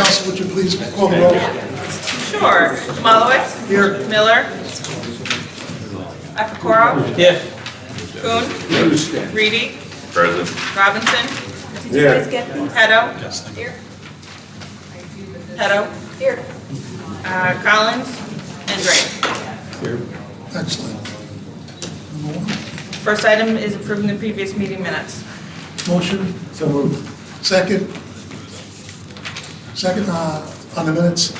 Council, would you please call the roll? Sure. Malowitz. Here. Miller. Akakoro. Yeah. Kuhn. Reedy. Present. Robinson. Here. Pedo. Pedo. Here. Collins. And Drake. Excellent. Number one. First item is approving the previous meeting minutes. Motion? So moved. Second? Second, on the minutes.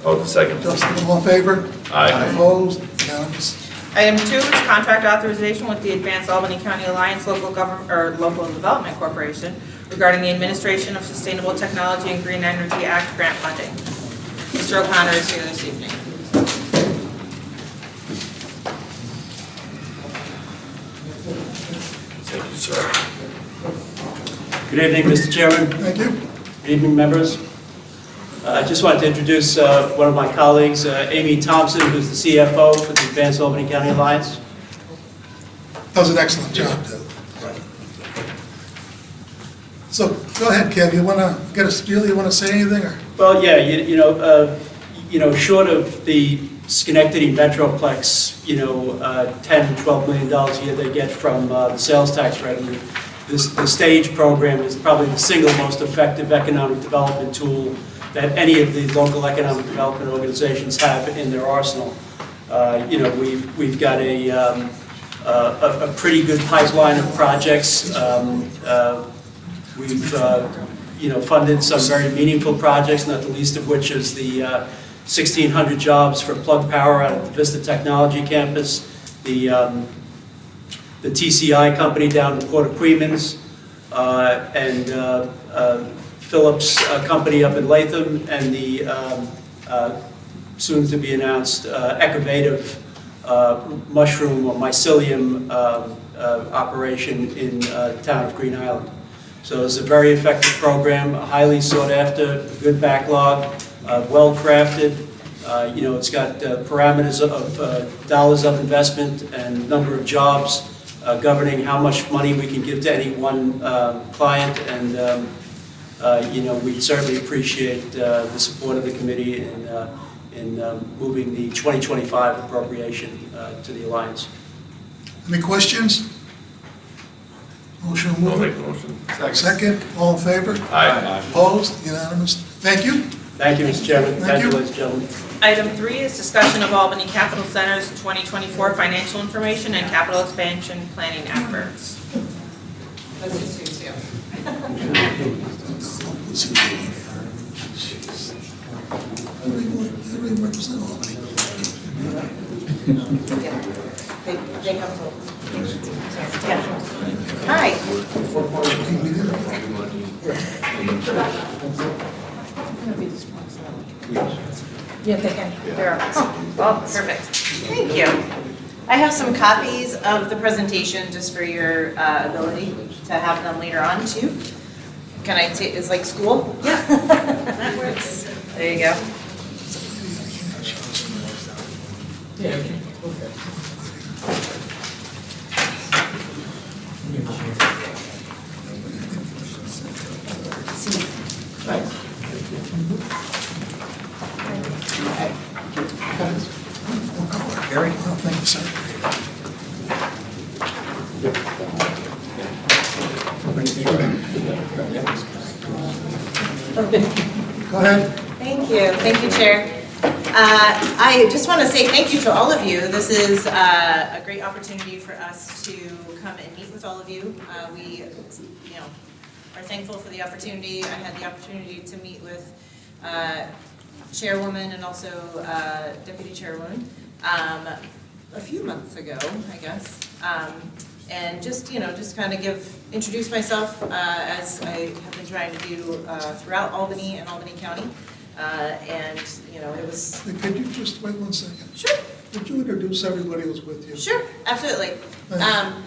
Oh, the second. Justin, all in favor? Aye. Opposed? Unanimous. Item 2 is contract authorization with the Advanced Albany County Alliance Local Development Corporation regarding the administration of Sustainable Technology and Green Energy Act grant funding. Mr. O'Connor is here this evening. Thank you, sir. Good evening, Mr. Chairman. Thank you. Good evening, members. I just wanted to introduce one of my colleagues, Amy Thompson, who's the CFO for the Advanced Albany County Alliance. Does an excellent job, too. So, go ahead, Kev, you want to get a spiel, you want to say anything, or? Well, yeah, short of the Schenectady Metroplex, $10, $12 million a year they get from the sales tax revenue, the STAGE program is probably the single most effective economic development tool that any of the local economic development organizations have in their arsenal. We've got a pretty good pipeline of projects. We've funded some very meaningful projects, not the least of which is the 1,600 jobs for Plug Power out of the Vista Technology Campus, the TCI company down in Port of Queens, and Phillips company up in Latham, and the soon-to-be announced Ecovative mushroom or mycelium operation in the town of Green Island. So it's a very effective program, highly sought after, good backlog, well crafted. It's got parameters of dollars of investment and number of jobs governing how much money we can give to any one client. And we'd certainly appreciate the support of the committee in moving the 2025 appropriation to the Alliance. Any questions? Motion to I'll move make it. the motion. Second, all in favor? Aye. Opposed? Unanimous. Thank you. Thank you, Mr. Chairman. Thank you. Ladies and gentlemen. Item 3 is discussion of Albany Capital Center's 2024 financial information and capital expansion planning efforts. Those are two, too. I don't even represent Albany. They come to. Yeah. Hi. Yeah, they can. They're up. Oh, perfect. Thank you. I have some copies of the presentation just for your ability to have them later on too. Can I take, it's like school? Yeah. That works. There you go. Gary? Oh, thank you, sir. Go ahead. Thank you. Thank you, Chair. I just want to say thank you to all of you. This is a great opportunity for us to come and meet with all of you. We, are thankful for the opportunity. I had the opportunity to meet with Chairwoman and also Deputy Chairwoman a few months ago, I guess. And just kind of introduce myself as I have been trying to do throughout Albany and Albany County. And, it was... Hey, could you just wait 1 second? Sure. Would you introduce everybody who's with you? Sure, absolutely. Thank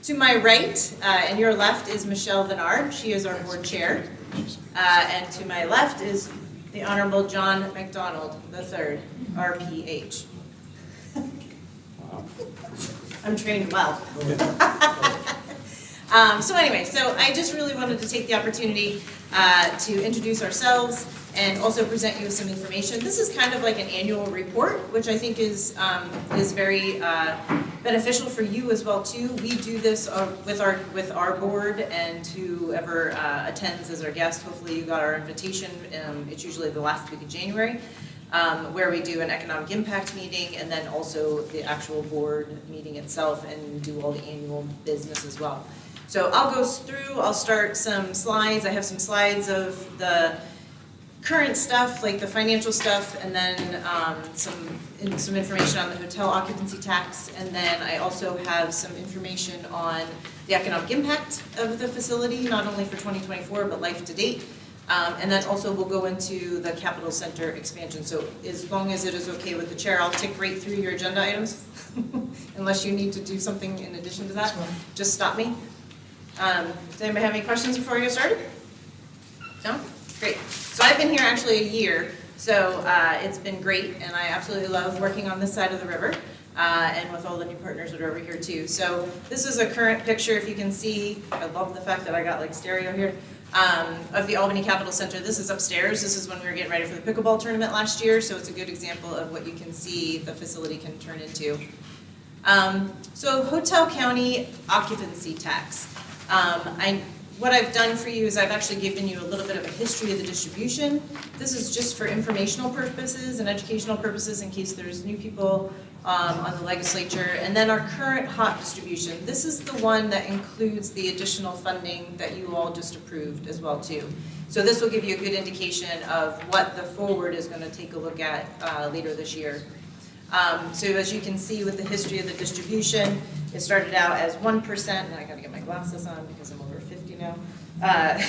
To my right and your left is Michelle Venard. She is our board chair. And to my left is the Honorable John McDonald III, RPH. I'm trained well. So anyway, so I just really wanted to take the opportunity to introduce ourselves and also present you with some information. This is kind of like an annual report, which I think is very beneficial for you as well too. We do this with our board and whoever attends as our guest. Hopefully you got our invitation. It's usually the last week of January, where we do an economic impact meeting and then also the actual board meeting itself and do all the annual business as well. So I'll go through, I'll start some slides. I have some slides of the current stuff, like the financial stuff, and then some information on the hotel occupancy tax. And then I also have some information on the economic impact of the facility, not only for 2024, but life to date. And then also we'll go into the Capitol Center expansion. So as long as it is okay with the chair, I'll tick right through your agenda items. Unless you need to do something in addition to that, just stop me. Does anybody have any questions before we get started? No? Great. So I've been here actually a year, so it's been great, and I absolutely love working on this side of the river, and with all the new partners that are over here too. So this is a current picture, if you can see. I love the fact that I got like stereo here, of the Albany Capitol Center. This is upstairs. This is when we were getting ready for the pickleball tournament last year, so it's a good example of what you can see the facility can turn into. So Hotel County occupancy tax. What I've done for you is I've actually given you a little bit of a history of the distribution. This is just for informational purposes and educational purposes in case there's new people on the legislature. And then our current HOT distribution. This is the one that includes the additional funding that you all just approved as well too. So this will give you a good indication of what the forward is going to take a look at later this year. So as you can see with the history of the distribution, it started out as 1%, and I gotta get my glasses on because I'm over 50 now.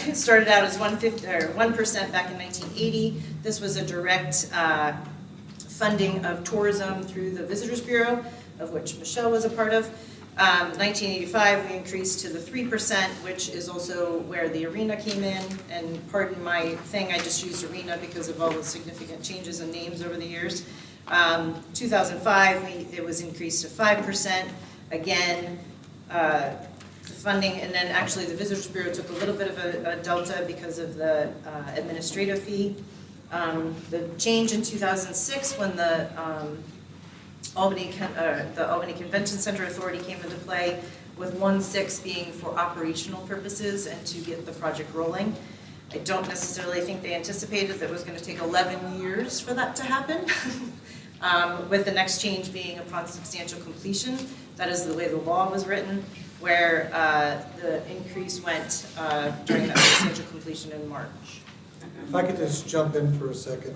It started out as 1% back in 1980. This was a direct funding of tourism through the Visitors Bureau, of which Michelle was a part of. 1985, we increased to the 3%, which is also where the arena came in. And pardon my thing, I just used arena because of all the significant changes in names over the years. 2005, it was increased to 5%. Again, the funding, and then actually the Visitors Bureau took a little bit of a delta because of the administrative fee. The change in 2006 when the Albany Convention Center Authority came into play, with 1/6 being for operational purposes and to get the project rolling. I don't necessarily think they anticipated that it was going to take 11 years for that to happen. With the next change being upon substantial completion. That is the way the law was written, where the increase went during that substantial completion in March. If I could just jump in for a second.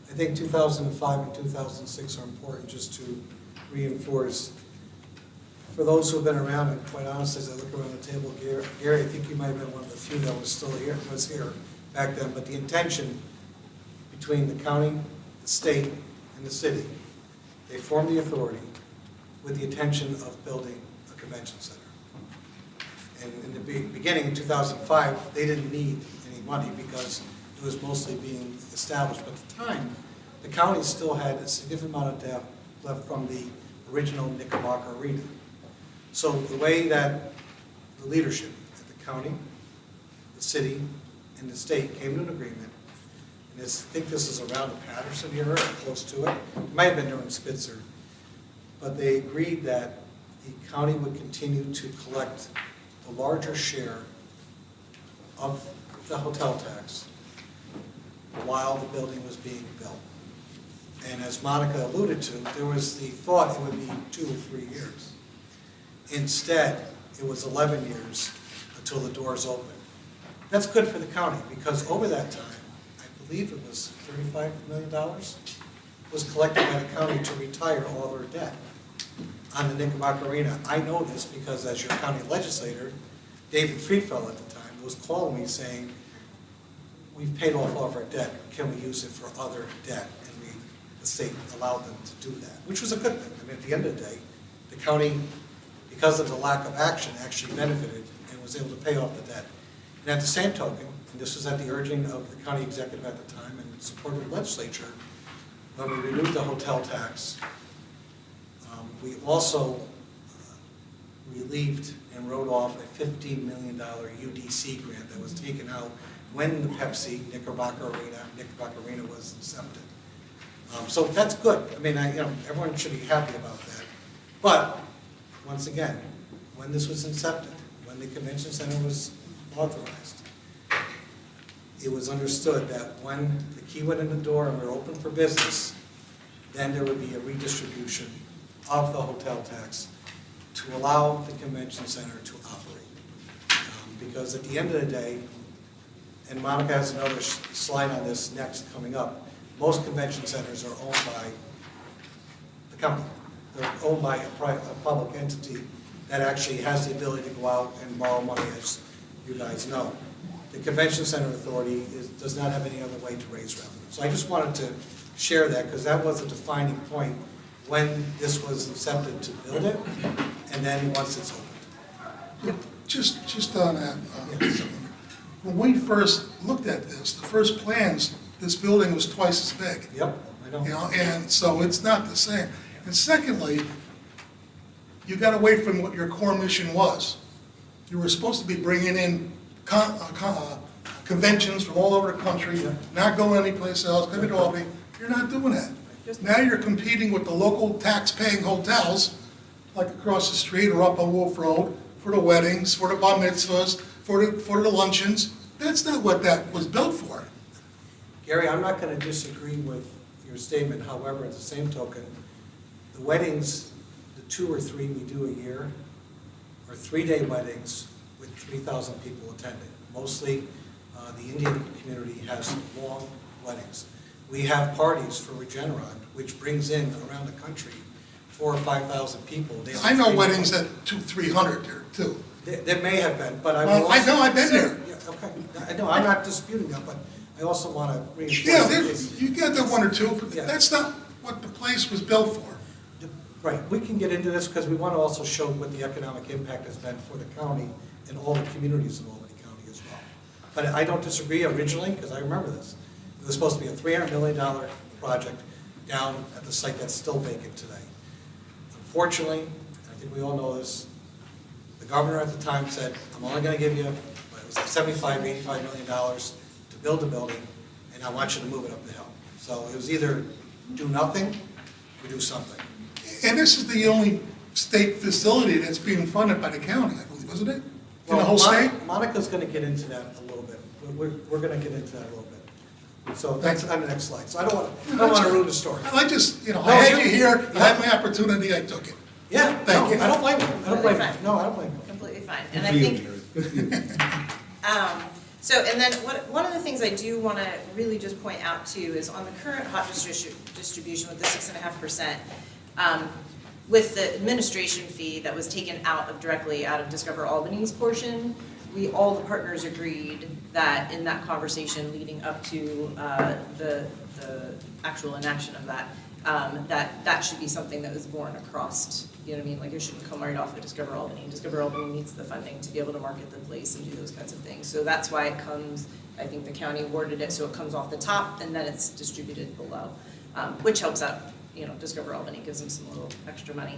I think 2005 and 2006 are important just to reinforce. For those who have been around, and quite honestly, as I look around the table, Gary, I think you might have been one of the few that was here back then, but the intention between the county, the state, and the city, they formed the authority with the intention of building a convention center. And in the beginning, in 2005, they didn't need any money because it was mostly being established. But at the time, the county still had a significant amount of debt left from the original Knickerbocker Arena. So the way that the leadership at the county, the city, and the state came to an agreement, and I think this is around the Patterson era, or close to it. It might have been during Spitzer. But they agreed that the county would continue to collect the larger share of the hotel tax while the building was being built. And as Monica alluded to, there was the thought it would be 2 or 3 years. Instead, it was 11 years until the doors opened. That's good for the county because over that time, I believe it was $35 million was collected by the county to retire all their debt on the Knickerbocker Arena. I know this because as your county legislator, David Friedfeld at the time was calling me saying, we've paid off all of our debt, can we use it for other debt? And the state allowed them to do that, which was a good thing. I mean, at the end of the day, the county, because of the lack of action, actually benefited and was able to pay off the debt. And at the same token, and this was at the urging of the county executive at the time and support of the legislature, when we renewed the hotel tax, we also relieved and wrote off a $15 million UDC grant that was taken out when the Pepsi Knickerbocker Arena was accepted. So that's good. I mean, everyone should be happy about that. But, once again, when this was accepted, when the convention center was authorized, it was understood that when the key went in the door and we were open for business, then there would be a redistribution of the hotel tax to allow the convention center to operate. Because at the end of the day, and Monica has another slide on this next coming up, most convention centers are owned by the county. They're owned by a public entity that actually has the ability to go out and borrow money, as you guys know. The Convention Center Authority does not have any other way to raise revenue. So I just wanted to share that because that was a defining point when this was accepted to build it, and then once it's opened. Just on that, when we first looked at this, the first plans, this building was twice as big. Yep, I know. You know, and so it's not the same. And secondly, you got away from what your core mission was. You were supposed to be bringing in conventions from all over the country, not going anyplace else, coming to Albany. You're not doing that. Now you're competing with the local tax-paying hotels, like across the street or up on Wolf Road, for the weddings, for the bar mitzvahs, for the luncheons. That's not what that was built for. Gary, I'm not going to disagree with your statement. However, at the same token, the weddings, the 2 or 3 we do a year, are 3-day weddings with 3,000 people attending. Mostly, the Indian community has long weddings. We have parties for Regeneron, which brings in around the country 4,000 or 5,000 people. I know weddings at 200-300 there too. There may have been, but I will Well, I know, I've been there. Yeah, okay, I know, I'm not disputing that, but I also want to reinforce. Yeah, you got that 1 or 2, but Yeah. that's not what the place was built for. Right, we can get into this because we want to also show what the economic impact has been for the county and all the communities in Albany County as well. But I don't disagree originally, because I remember this. It was supposed to be a $300 million project down at the site that's still vacant today. Unfortunately, I think we all know this, the governor at the time said, I'm only going to give you, it was like $75, $85 million to build the building, and I want you to move it up the hill. So it was either do nothing or do something. And this is the only state facility that's being funded by the county, I believe, isn't it? In the Well, whole state? Monica's going to get into that a little bit. We're going to get into that a little bit. So that's on the next slide. So I don't want to ruin the story. I just, I No, had you- you here, I had my opportunity, I took it. Yeah, Thank no, you. I don't blame you. I don't blame you. No, I don't blame you. Completely fine. And I think, so, and then one of the things I do want to really just point out too is on the current hot distribution with the 6.5%, with the administration fee that was taken directly out of Discover Albany's portion, all the partners agreed that in that conversation leading up to the actual enaction of that, that should be something that was borne across, you know what I mean? Like it shouldn't come right off of Discover Albany. Discover Albany needs the funding to be able to market the place and do those kinds of things. So that's why it comes, I think the county awarded it, so it comes off the top and then it's distributed below, which helps out, Discover Albany, gives them some little extra money.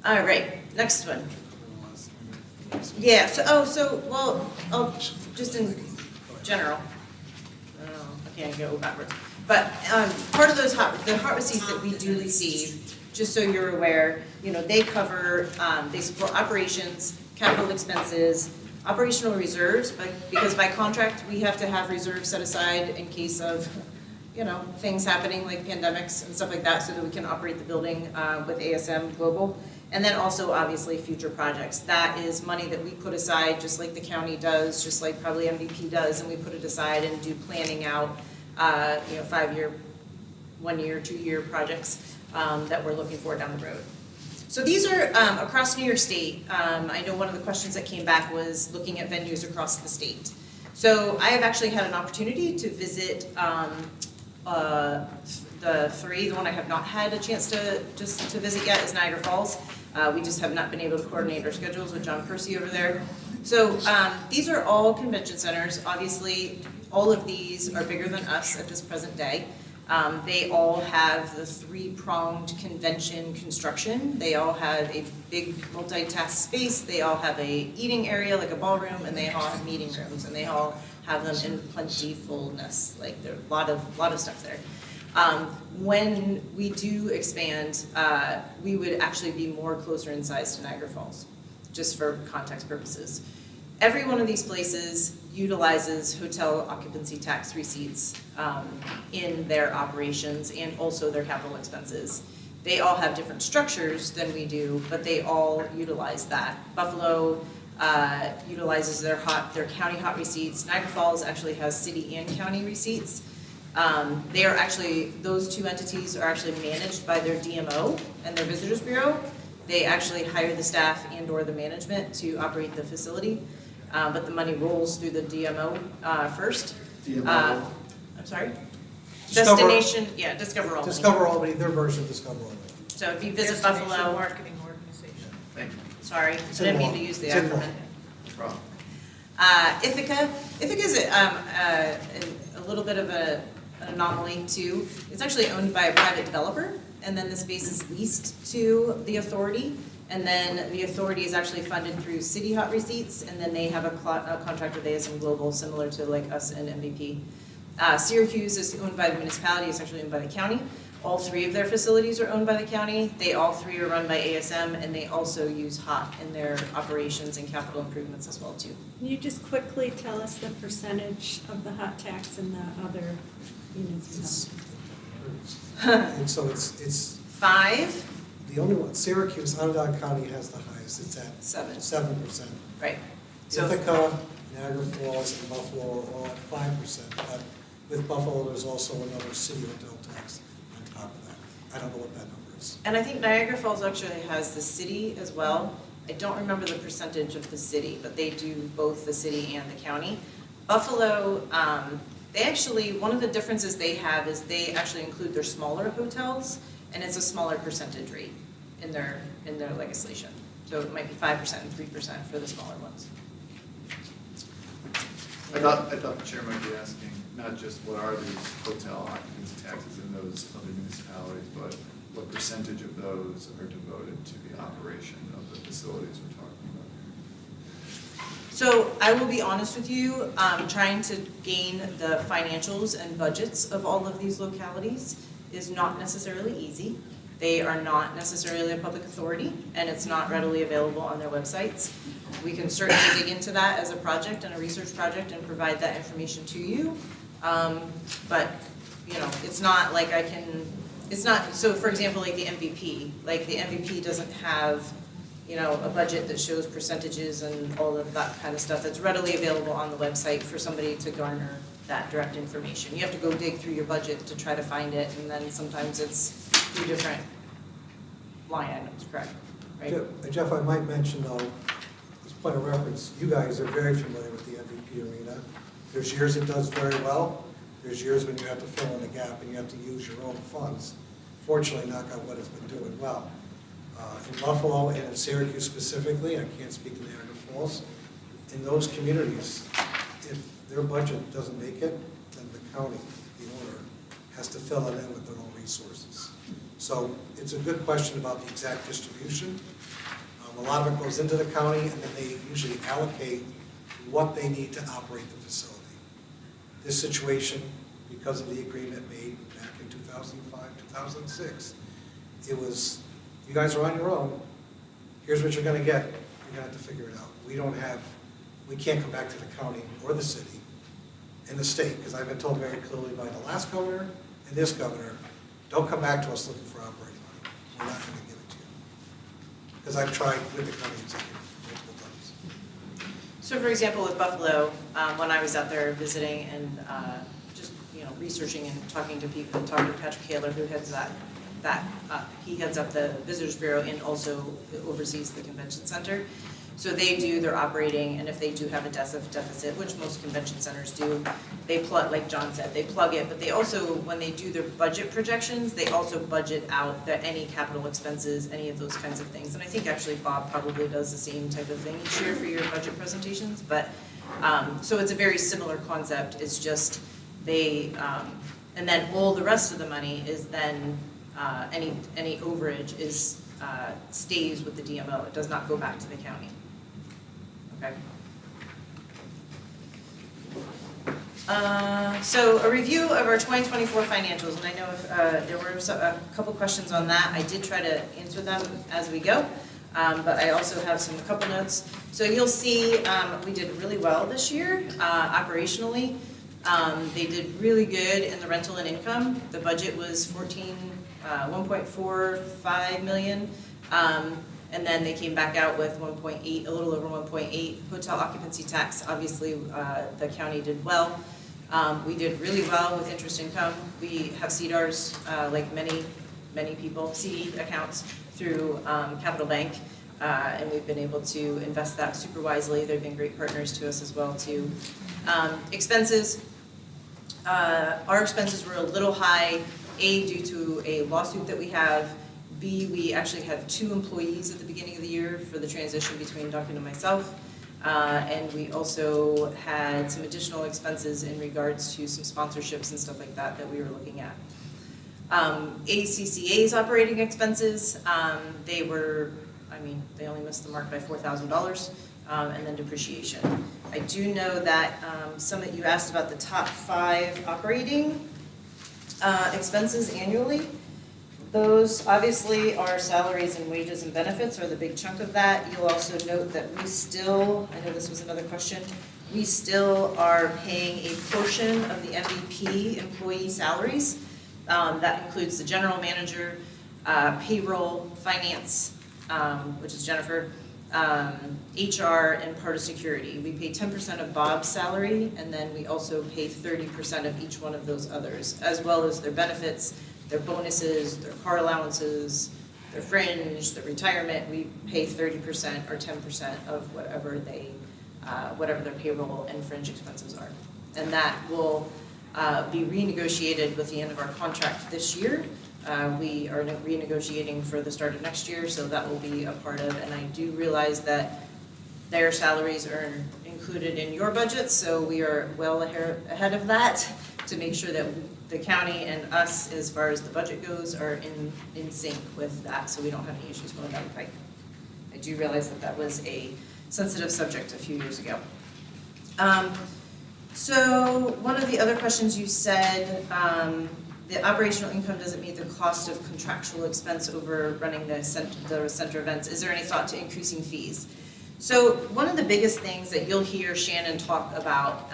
All right, next one. Yeah, just in general, I can't go backwards. But part of the hot receipts that we do receive, just so you're aware, they cover, they support operations, capital expenses, operational reserves, but because by contract, we have to have reserves set aside in case of, things happening like pandemics and stuff like that, so that we can operate the building with ASM Global. And then also, obviously, future projects. That is money that we put aside, just like the county does, just like probably MVP does, and we put it aside and do planning out, 5-year, 1-year, 2-year projects that we're looking for down the road. So these are across New York State. I know one of the questions that came back was looking at venues across the state. So I have actually had an opportunity to visit the 3. The one I have not had a chance to visit yet is Niagara Falls. We just have not been able to coordinate our schedules with John Percy over there. So these are all convention centers. Obviously, all of these are bigger than us at this present day. They all have the three-pronged convention construction. They all have a big multi-task space. They all have a eating area, like a ballroom, and they all have meeting rooms, and they all have them in plentifulness. Like, there are a lot of stuff there. When we do expand, we would actually be more closer in size to Niagara Falls, just for context purposes. Every one of these places utilizes hotel occupancy tax receipts in their operations and also their capital expenses. They all have different structures than we do, but they all utilize that. Buffalo utilizes their county hot receipts. Niagara Falls actually has city and county receipts. They are actually, those two entities are actually managed by their DMO and their Visitors Bureau. They actually hire the staff and/or the management to operate the facility, but the money rolls through the DMO first. DMO. I'm sorry? Discover- Destination, yeah, Discover Albany. Discover Albany, their version of Discover Albany. So if you visit Destination Buffalo, Marketing Organization. Thank you. sorry, I It's in didn't mean law. to use the It's in law. acronym. No problem. Ithaca is a little bit of an anomaly too. It's actually owned by a private developer, and then the space is leased to the authority. And then the authority is actually funded through city hot receipts, and then they have a contract with ASM Global, similar to like us and MVP. Syracuse is owned by the municipality, it's actually owned by the county. All three of their facilities are owned by the county. They all three are run by ASM, and they also use HOT in their operations and capital improvements as well too. Can you just quickly tell us the percentage of the hot tax and the other municipalities? And so it's 5, the only one, Syracuse, Onondaga County has the highest, it's at 7, 7%. right? So Ithaca, Niagara Falls, and Buffalo are all at 5%, but with Buffalo, there's also another city hotel tax on top of that. I don't know what that number is. And I think Niagara Falls actually has the city as well. I don't remember the percentage of the city, but they do both the city and the county. Buffalo, they actually, one of the differences they have is they actually include their smaller hotels, and it's a smaller percentage rate in their legislation. So it might be 5% and 3% for the smaller ones. I thought the chair might be asking not just what are these hotel occupancy taxes in those other municipalities, but what percentage of those are devoted to the operation of the facilities we're talking about? So I will be honest with you, trying to gain the financials and budgets of all of these localities is not necessarily easy. They are not necessarily a public authority, and it's not readily available on their websites. We can certainly dig into that as a project and a research project and provide that information to you. But, you know, it's not like I can, it's not, so for example, like the MVP doesn't have, you know, a budget that shows percentages and all of that kind of stuff that's readily available on the website for somebody to garner that direct information. You have to go dig through your budget to try to find it, and then sometimes it's through different line items, correct? Right? Jeff, I might mention though, as a point of reference, you guys are very familiar with the MVP arena. There's years it does very well. There's years when you have to fill in a gap and you have to use your own funds. Fortunately, knock on wood, it's been doing well. In Buffalo and in Syracuse specifically, I can't speak to Niagara Falls, in those communities, if their budget doesn't make it, then the county, the owner, has to fill it in with their own resources. So it's a good question about the exact distribution. A lot of it goes into the county, and then they usually allocate what they need to operate the facility. This situation, because of the agreement made back in 2005, 2006, it was, you guys are on your own. Here's what you're going to get. You're going to have to figure it out. We can't come back to the county or the city and the state, because I've been told very clearly by the last governor and this governor, don't come back to us looking for operating money. We're not going to give it to you. Because I've tried with the county executive multiple times. So for example, with Buffalo, when I was out there visiting and just, you know, researching and talking to people, and talking to Patrick Kaler, who heads he heads up the Visitors Bureau and also oversees the convention center. So they do their operating, and if they do have a deficit, which most convention centers do, they plug, like John said, they plug it, but they also, when they do their budget projections, they also budget out any capital expenses, any of those kinds of things. And I think actually Bob probably does the same type of thing each year for your budget presentations, but, so it's a very similar concept. It's just they And then all the rest of the money is then, any overage is, stays with the DMO. It does not go back to the county. Okay? So a review of our 2024 financials, and I know if, there were a couple questions on that. I did try to answer them as we go, but I also have a couple notes. So you'll see we did really well this year operationally. They did really good in the rental and income. The budget was 1.45 million. And then they came back out with 1.8, a little over 1.8. Hotel occupancy tax, obviously, the county did well. We did really well with interest income. We have CDARs, like many people, CD accounts through Capital Bank, and we've been able to invest that super wisely. They've been great partners to us as well, too. Expenses, our expenses were a little high, A, due to a lawsuit that we have. B, we actually had 2 employees at the beginning of the year for the transition between Duncan and myself. And we also had some additional expenses in regards to some sponsorships and stuff like that we were looking at. ACCA's operating expenses, they were, they only missed the mark by $4,000, and then depreciation. I do know that some of you asked about the top 5 operating expenses annually. Those obviously are salaries and wages and benefits are the big chunk of that. You'll also note that we still, I know this was another question, we still are paying a portion of the MVP employee salaries. That includes the general manager, payroll, finance, which is Jennifer, HR, and part of security. We pay 10% of Bob's salary, and then we also pay 30% of each one of those others, as well as their benefits, their bonuses, their car allowances, their fringe, their retirement. We pay 30% or 10% of whatever their payroll and fringe expenses are. And that will be renegotiated with the end of our contract this year. We are renegotiating for the start of next year, so that will be a part of, and I do realize that their salaries are included in your budget, so we are well ahead of that to make sure that the county and us, as far as the budget goes, are in sync with that, so we don't have any issues going down the pike. I do realize that that was a sensitive subject a few years ago. So one of the other questions you said, the operational income doesn't meet the cost of contractual expense over running the center events. Is there any thought to increasing fees? So one of the biggest things that you'll hear Shannon talk about,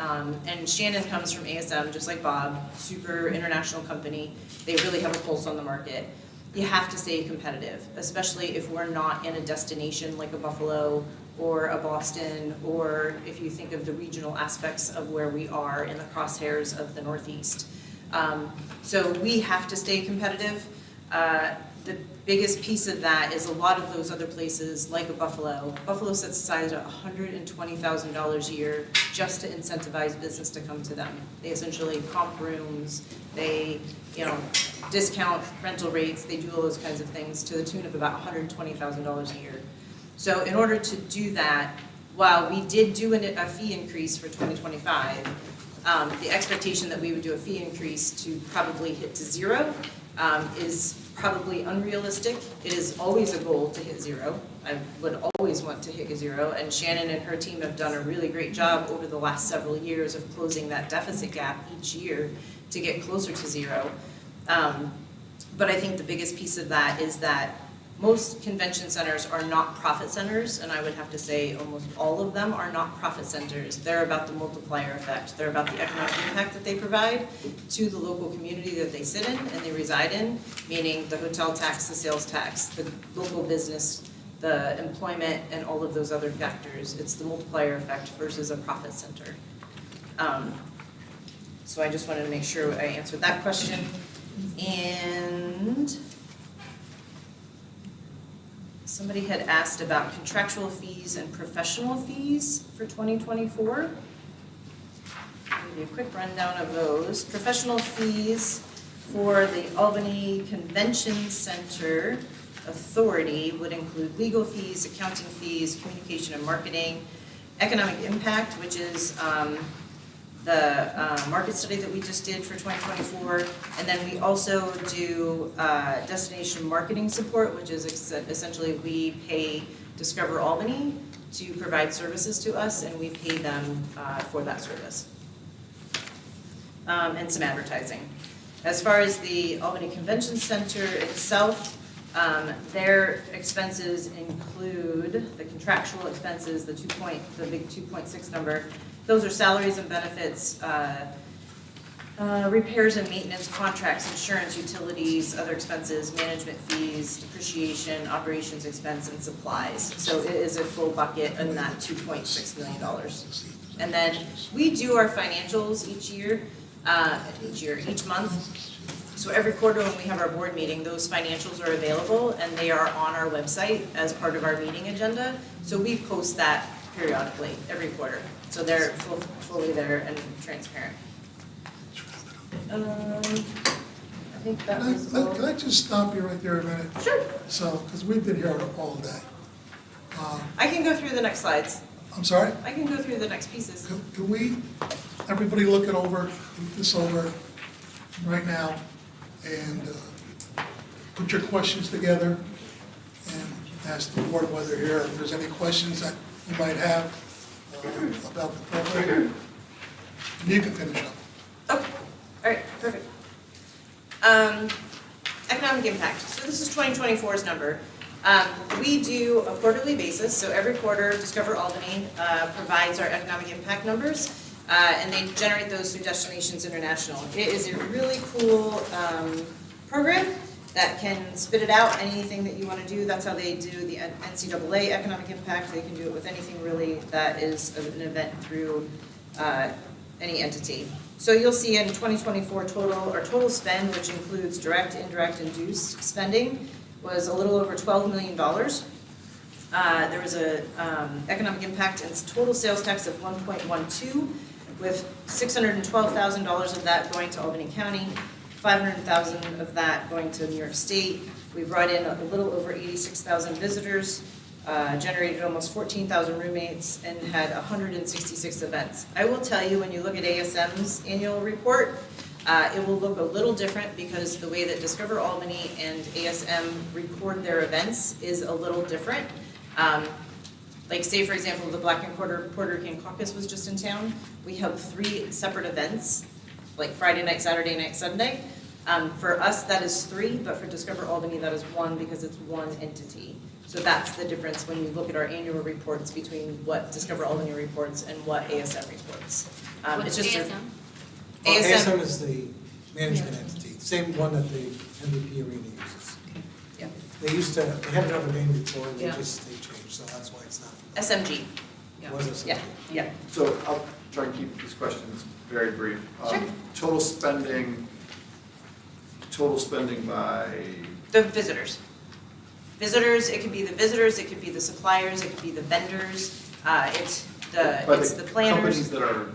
and Shannon comes from ASM, just like Bob, super international company. They really have a pulse on the market. You have to stay competitive, especially if we're not in a destination like a Buffalo or a Boston, or if you think of the regional aspects of where we are in the crosshairs of the Northeast. So we have to stay competitive. The biggest piece of that is a lot of those other places, like a Buffalo. Buffalo sets aside $120,000 a year just to incentivize business to come to them. They essentially comp rooms, they discount rental rates, they do all those kinds of things to the tune of about $120,000 a year. So in order to do that, while we did do a fee increase for 2025, the expectation that we would do a fee increase to probably hit to 0 is probably unrealistic. It is always a goal to hit 0. I would always want to hit 0, and Shannon and her team have done a really great job over the last several years of closing that deficit gap each year to get closer to 0. But I think the biggest piece of that is that most convention centers are not profit centers, and I would have to say almost all of them are not profit centers. They're about the multiplier effect. They're about the economic impact that they provide to the local community that they sit in and they reside in, meaning the hotel tax, the sales tax, the local business, the employment, and all of those other factors. It's the multiplier effect versus a profit center. So I just wanted to make sure I answered that question. And somebody had asked about contractual fees and professional fees for 2024. I'll give you a quick rundown of those. Professional fees for the Albany Convention Center Authority would include legal fees, accounting fees, communication and marketing, economic impact, which is the market study that we just did for 2024, and then we also do destination marketing support, which is essentially we pay Discover Albany to provide services to us, and we pay them for that service. And some advertising. As far as the Albany Convention Center itself, their expenses include the contractual expenses, the big 2.6 number. Those are salaries and benefits, repairs and maintenance, contracts, insurance, utilities, other expenses, management fees, depreciation, operations expense, and supplies. So it is a full bucket in that $2.6 million. And then we do our financials each month. So every quarter when we have our board meeting, those financials are available and they are on our website as part of our meeting agenda. So we post that periodically, every quarter. So they're fully there and transparent. I think that was all. Can I just stop you right there a minute? Sure. So, because we've been here all day. I can go through the next slides. I'm sorry? I can go through the next pieces. Can we, everybody look this over right now and put your questions together and ask the board whether if there's any questions that you might have about the program. You can finish up. Okay, all right, perfect. Economic impact. So this is 2024's number. We do a quarterly basis, so every quarter Discover Albany provides our economic impact numbers, and they generate those through Destinations International. It is a really cool program that can spit it out, anything that you want to do. That's how they do the NCAA economic impact. They can do it with anything really that is an event through any entity. So you'll see in 2024 our total spend, which includes direct, indirect, induced spending, was a little over $12 million. There was a economic impact and total sales tax of 1.12, with $612,000 of that going to Albany County, $500,000 of that going to New York State. We brought in a little over 86,000 visitors, generated almost 14,000 roommates, and had 166 events. I will tell you, when you look at ASM's annual report, it will look a little different because the way that Discover Albany and ASM record their events is a little different. Like say, for example, the Black and Puerto Rican Caucus was just in town. We have 3 separate events, like Friday night, Saturday night, Sunday. For us, that is 3, but for Discover Albany, that is 1 because it's one entity. So that's the difference when you look at our annual reports between what Discover Albany reports and what ASM reports. What's ASM? ASM is the management entity, same one that the MVP Arena uses. Yeah. They had another name before, and they Yeah. changed, so that's why it's not. SMG. It was SMG. Yeah, yeah. So I'll try and keep these questions very brief. Sure. Total spending by, The visitors. Visitors, it could be the visitors, it could be the suppliers, it could be the vendors, it's the planners. companies that are,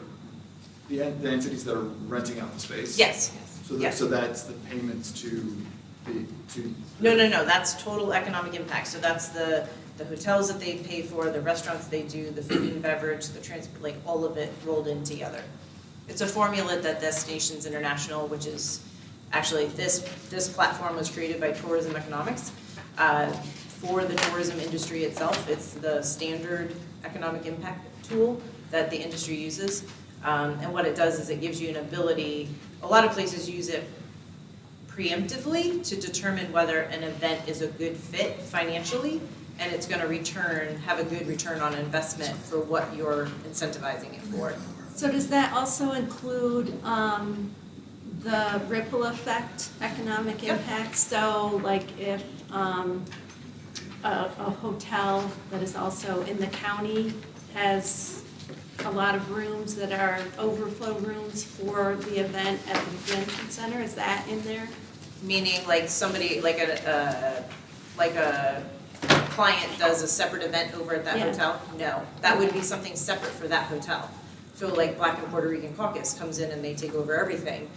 the entities that are renting out the space? Yes, So yes. so that's the payments to No, that's total economic impact. So that's the hotels that they pay for, the restaurants they do, the food and beverage, the transport, like all of it rolled in together. It's a formula that Destinations International, which is actually this platform was created by Tourism Economics. For the tourism industry itself, it's the standard economic impact tool that the industry uses. And what it does is it gives you an ability, a lot of places use it preemptively to determine whether an event is a good fit financially, and it's going to have a good return on investment for what you're incentivizing it for. So does that also include the ripple effect economic Yep. impact? So like if a hotel that is also in the county has a lot of rooms that are overflow rooms for the event at the convention center, is that in there? Meaning like somebody, like a client does a separate event over at that Yeah. hotel? No, that would be something separate for that hotel. So like Black and Puerto Rican Caucus comes in and they take over everything.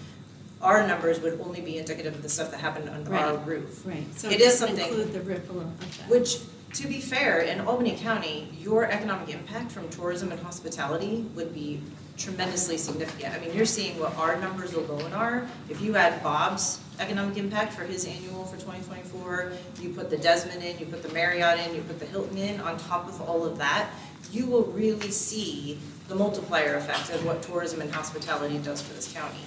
Our numbers would only be indicative of the stuff that happened under our Right. roof. Right, so It it is doesn't something- include the ripple effect. Which, to be fair, in Albany County, your economic impact from tourism and hospitality would be tremendously significant. I mean, you're seeing what our numbers alone are. If you add Bob's economic impact for his annual for 2024, you put the Desmond in, you put the Marriott in, you put the Hilton in, on top of all of that, you will really see the multiplier effect of what tourism and hospitality does for this county.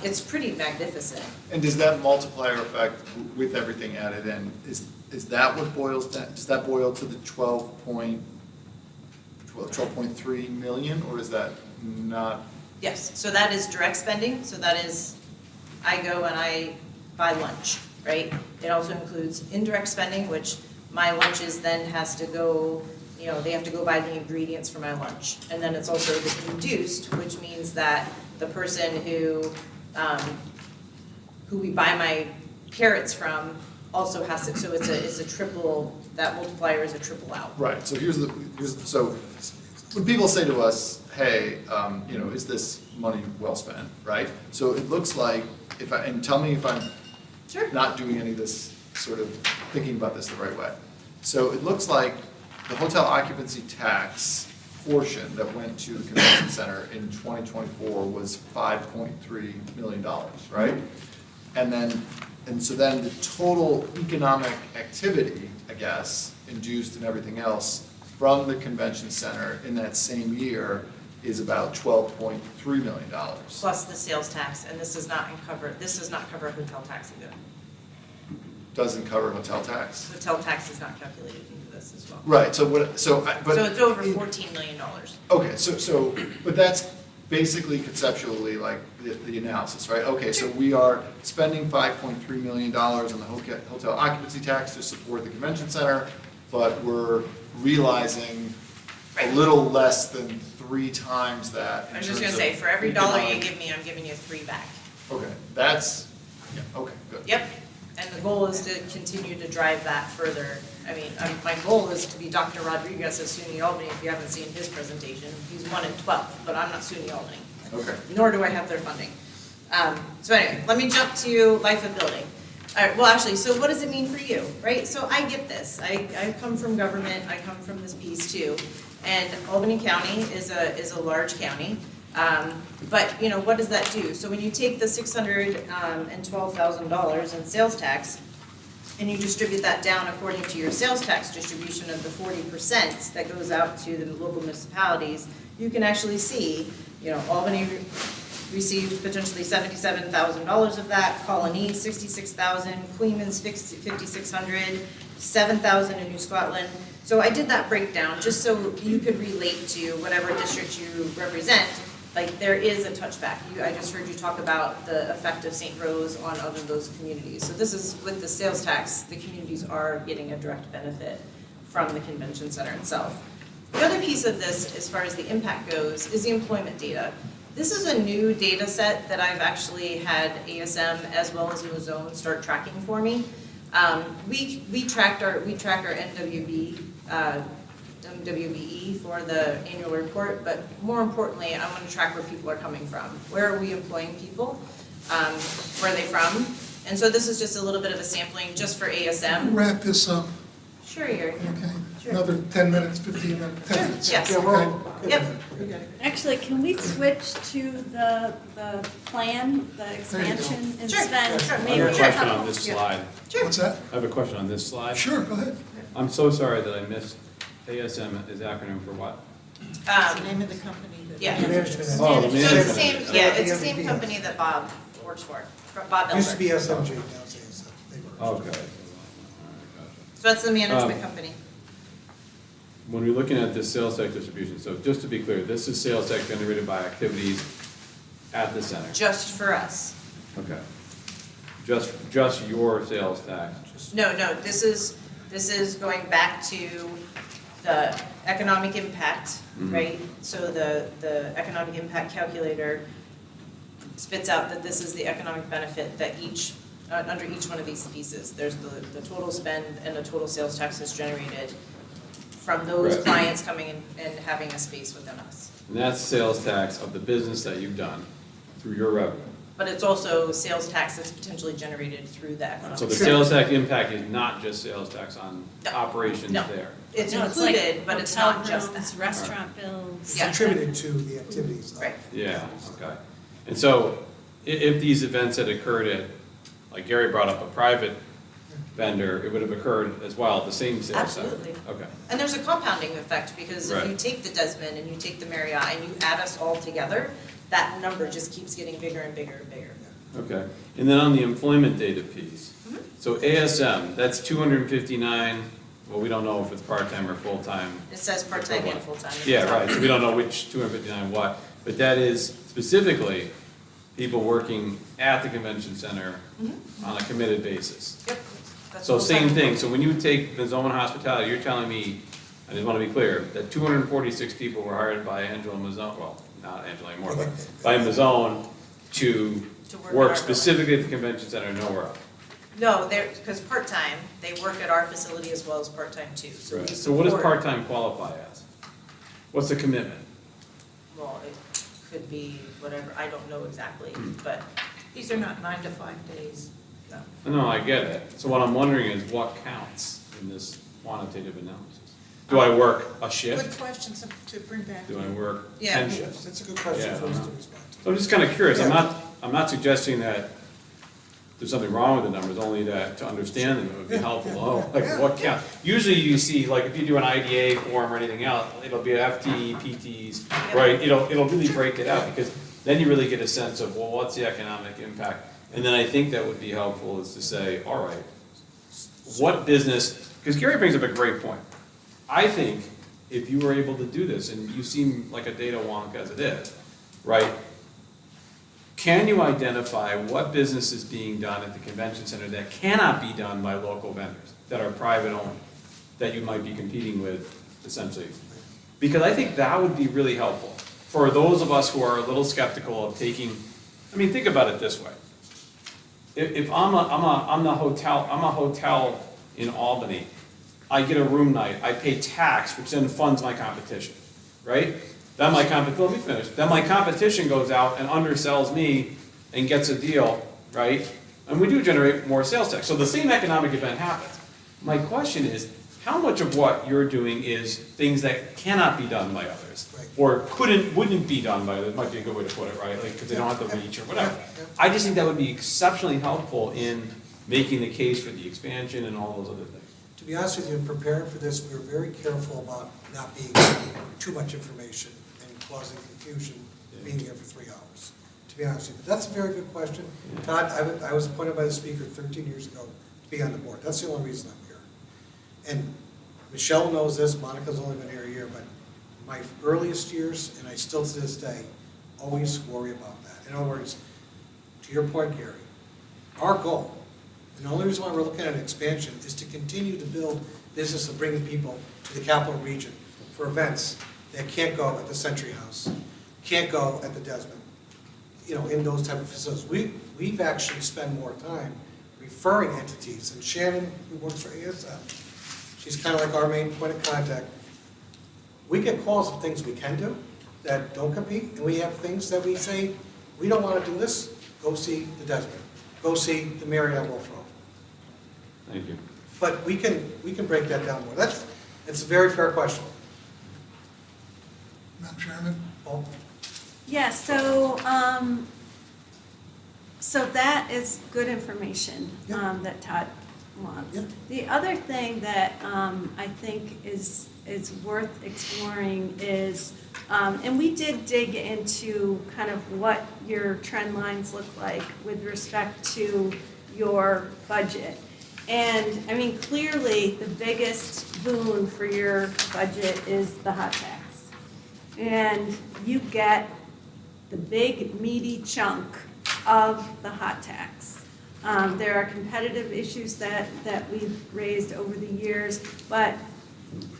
It's pretty magnificent. And does that multiplier effect with everything added in, is that what boils down, does that boil to the 12.3 million, or is that not? Yes, so that is direct spending, so that is, I go and I buy lunch, right? It also includes indirect spending, which my lunches then has to go, they have to go buy the ingredients for my lunch. And then it's also the induced, which means that the person who we buy my carrots from also has to, so it's a triple, that multiplier is a triple out. Right, so so when people say to us, hey, is this money well spent, right? So it looks like, and tell me if I'm Sure. not doing any of this, sort of thinking about this the right way. So it looks like the hotel occupancy tax portion that went to the convention center in 2024 was $5.3 million, right? And so then the total economic activity, I guess, induced and everything else from the convention center in that same year is about $12.3 million. Plus the sales tax, and this does not cover hotel tax either. Doesn't cover hotel tax. Hotel tax is not calculated into this as well. Right, So it's over $14 million. Okay, but that's basically conceptually like the analysis, right? Okay, so we are spending $5.3 million on the hotel occupancy tax to support the convention center, but we're realizing a Right. little less than 3 times that in I'm just terms gonna say, of for every dollar you economic- give me, I'm giving you 3 back. Okay, okay, good. Yep, and the goal is to continue to drive that further. I mean, my goal is to be Dr. Rodriguez at SUNY Albany. If you haven't seen his presentation, he's 1 in 12, but I'm not SUNY Albany. Okay. Nor do I have their funding. So anyway, let me jump to life of building. All right, well, actually, so what does it mean for you, right? So I get this. I come from government, I come from this piece too. And Albany County is a large county. But, what does that do? So when you take the $612,000 in sales tax, and you distribute that down according to your sales tax distribution of the 40% that goes out to the local municipalities, you can actually see, Albany received potentially $77,000 of that, Colony $66,000, Queens $5,600, $7,000 in New Scotland. So I did that breakdown just so you could relate to whatever district you represent. Like, there is a touchback. I just heard you talk about the effect of St. Rose on other those communities. So this is, with the sales tax, the communities are getting a direct benefit from the convention center itself. The other piece of this, as far as the impact goes, is the employment data. This is a new data set that I've actually had ASM as well as Mozone start tracking for me. We track our MWBE for the annual report, but more importantly, I want to track where people are coming from. Where are we employing people? Where are they from? And so this is just a little bit of a sampling just for ASM. Wrap this up, Sure, Yuri. okay? Sure. Another 10 minutes, 15 minutes, 10 minutes. Yes. Okay? Yep. Actually, can we switch to the plan, the expansion and Sure, spend? sure. I Maybe have a a question couple- on this Yeah. slide. Sure. What's that? I have a question on this slide. Sure, go ahead. I'm so sorry that I missed ASM is acronym for what? Name of the company. Yeah. Management. Oh, the So it's the management. same, yeah, it's the same company that Bob works for, Bob Used to be Elber. SMG, now it's ASM. They were- Okay. So that's the management Um, company. When we're looking at this sales tax distribution, so just to be clear, this is sales tax generated by activities at the center? Just for us. Okay. Just your sales tax? No, this is going back to the economic impact, Mhm. right? So the economic impact calculator spits out that this is the economic benefit that under each one of these pieces. There's the total spend and the total sales taxes generated from those Right. clients coming in and having a space within us. And that's sales tax of the business that you've done through your revenue. But it's also sales tax that's potentially generated through the economic. So the sales tax impact is not just sales tax on No. operations No. there? it's No, like included, but it's hotel not just rooms, that. Restaurant bills. Yeah. Contributed to the activities. though. Right. Yeah, okay. And so if these events had occurred at, like Gary brought up, a private vendor, it would have occurred as well, the same sales center? Absolutely. Okay, And there's a compounding effect, because if you Right. take the Desmond and you take the Marriott and you add us all together, that number just keeps getting bigger and bigger and bigger. okay. And then on the employment data piece, Mhm. so ASM, that's 259, well, we don't know if it's part-time or full-time. It says part-time and full-time. Yeah, right, so we don't know which 259 what, but that is specifically people working at the convention center on a committed basis. Yep. That's So same full-time. thing, so when you take the Zone Hospitality, you're telling me, I just want to be clear, that 246 people were hired by Angela Mazzone, well, not Angela anymore, but by Mazzone to To work at our work building. specifically at the convention center, nowhere else. No, they're, because part-time, they work at our facility as well as part-time too. So we So what does support- part-time qualify as? What's the commitment? Well, it could be whatever, I don't know exactly, but these are not 9 to 5 days, no. No, I get it. So what I'm wondering is what counts in this quantitative analysis? Do I work a Good shift? question to bring back. Do I work Yeah. 10 shifts? That's a good question Yeah, for I us don't to know. respond to. So I'm just kind of curious, I'm not suggesting that there's something wrong with the numbers, only that to understand them, it would be helpful to know, like what count. Usually you see, like if you do an IDA form or anything else, it'll be FT, PTs, right? It'll really break it out, because then you really get a sense of, well, what's the economic impact? And then I think that would be helpful is to say, all right, what business, because Gary brings up a great point. I think if you were able to do this, and you seem like a data wonk as it is, right? Can you identify what business is being done at the convention center that cannot be done by local vendors, that are private owned, that you might be competing with essentially? Because I think that would be really helpful for those of us who are a little skeptical of taking, I mean, think about it this way. If I'm a hotel in Albany, I get a room night, I pay tax, which then funds my competition, right? Then let me finish. Then my competition goes out and undersells me and gets a deal, right? And we do generate more sales tax. So the same economic event happens. My question is, how much of what you're doing is things that cannot be done by others? Right. Or wouldn't be done by others, might be a good way to put it, right? Like, because they don't have the reach or whatever. Yeah. I just think that would be exceptionally helpful in making the case for the expansion and all those other things. To be honest with you, in preparing for this, we were very careful about not being too much information and causing confusion, being here for 3 hours, to be honest with you. But that's a very good question. Todd, I was appointed by the speaker 13 years ago to be on the board. That's the only reason I'm here. And Michelle knows this, Monica's only been here a year, but my earliest years, and I still to this day, always worry about that. In other words, to your point, Gary, our goal, and the only reason why we're looking at expansion is to continue to build business of bringing people to the capital region for events that can't go at the Century House, can't go at the Desmond, in those type of facilities. We've actually spent more time referring entities, and Shannon, who works for ASM, she's kind of like our main point of contact. We get calls of things we can do that don't compete, and we have things that we say, we don't want to do this, go see the Desmond, go see the Marriott Wolf Road. Thank you. But we can break that down more. It's a very fair question. Madam Chairman? Paul? Yeah, so that is good information Yep. that Todd wants. Yep. The other thing that I think is worth exploring is, and we did dig into kind of what your trend lines look like with respect to your budget. And, I mean, clearly, the biggest boon for your budget is the hot tax. And you get the big meaty chunk of the hot tax. There are competitive issues that we've raised over the years, but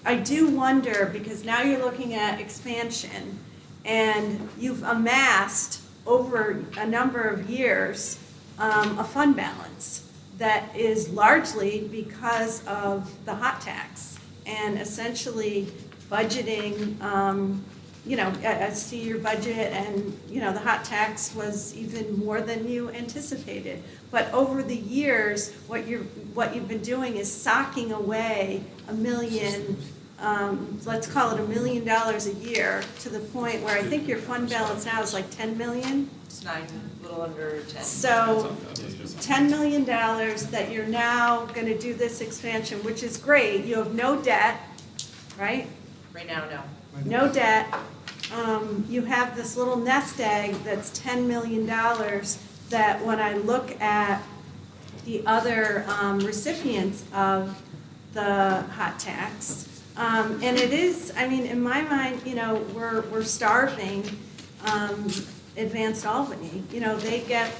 I do wonder, because now you're looking at expansion, and you've amassed over a number of years a fund balance that is largely because of the hot tax, and essentially budgeting, I see your budget, and, the hot tax was even more than you anticipated. But over the years, what you've been doing is socking away $1 million let's call it $1 million a year, to the point where I think your fund balance now is like 10 million? It's a little under 10. So, $10 million that you're now gonna do this expansion, which is great, you have no debt, right? Right now, no. No debt. You have this little nest egg that's $10 million that when I look at the other recipients of the hot tax, and it is, I mean, in my mind, you know, we're starving Advanced Albany. You know, they get,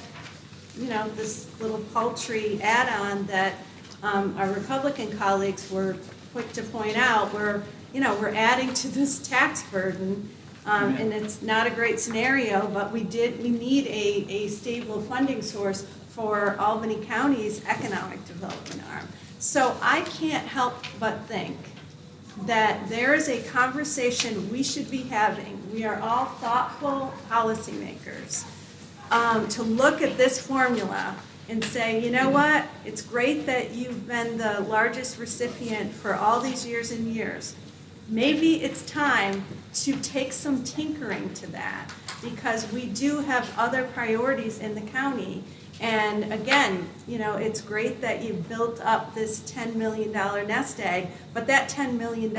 you know, this little paltry add-on that our Republican colleagues were quick to point out, where, you know, we're adding to this tax burden, and it's not a great scenario, but we need a stable funding source for Albany County's economic development arm. So I can't help but think that there is a conversation we should be having. We are all thoughtful policymakers, to look at this formula and say, you know what, it's great that you've been the largest recipient for all these years and years. Maybe it's time to take some tinkering to that, because we do have other priorities in the county. And again, you know, it's great that you built up this $10 million nest egg, but that $10 million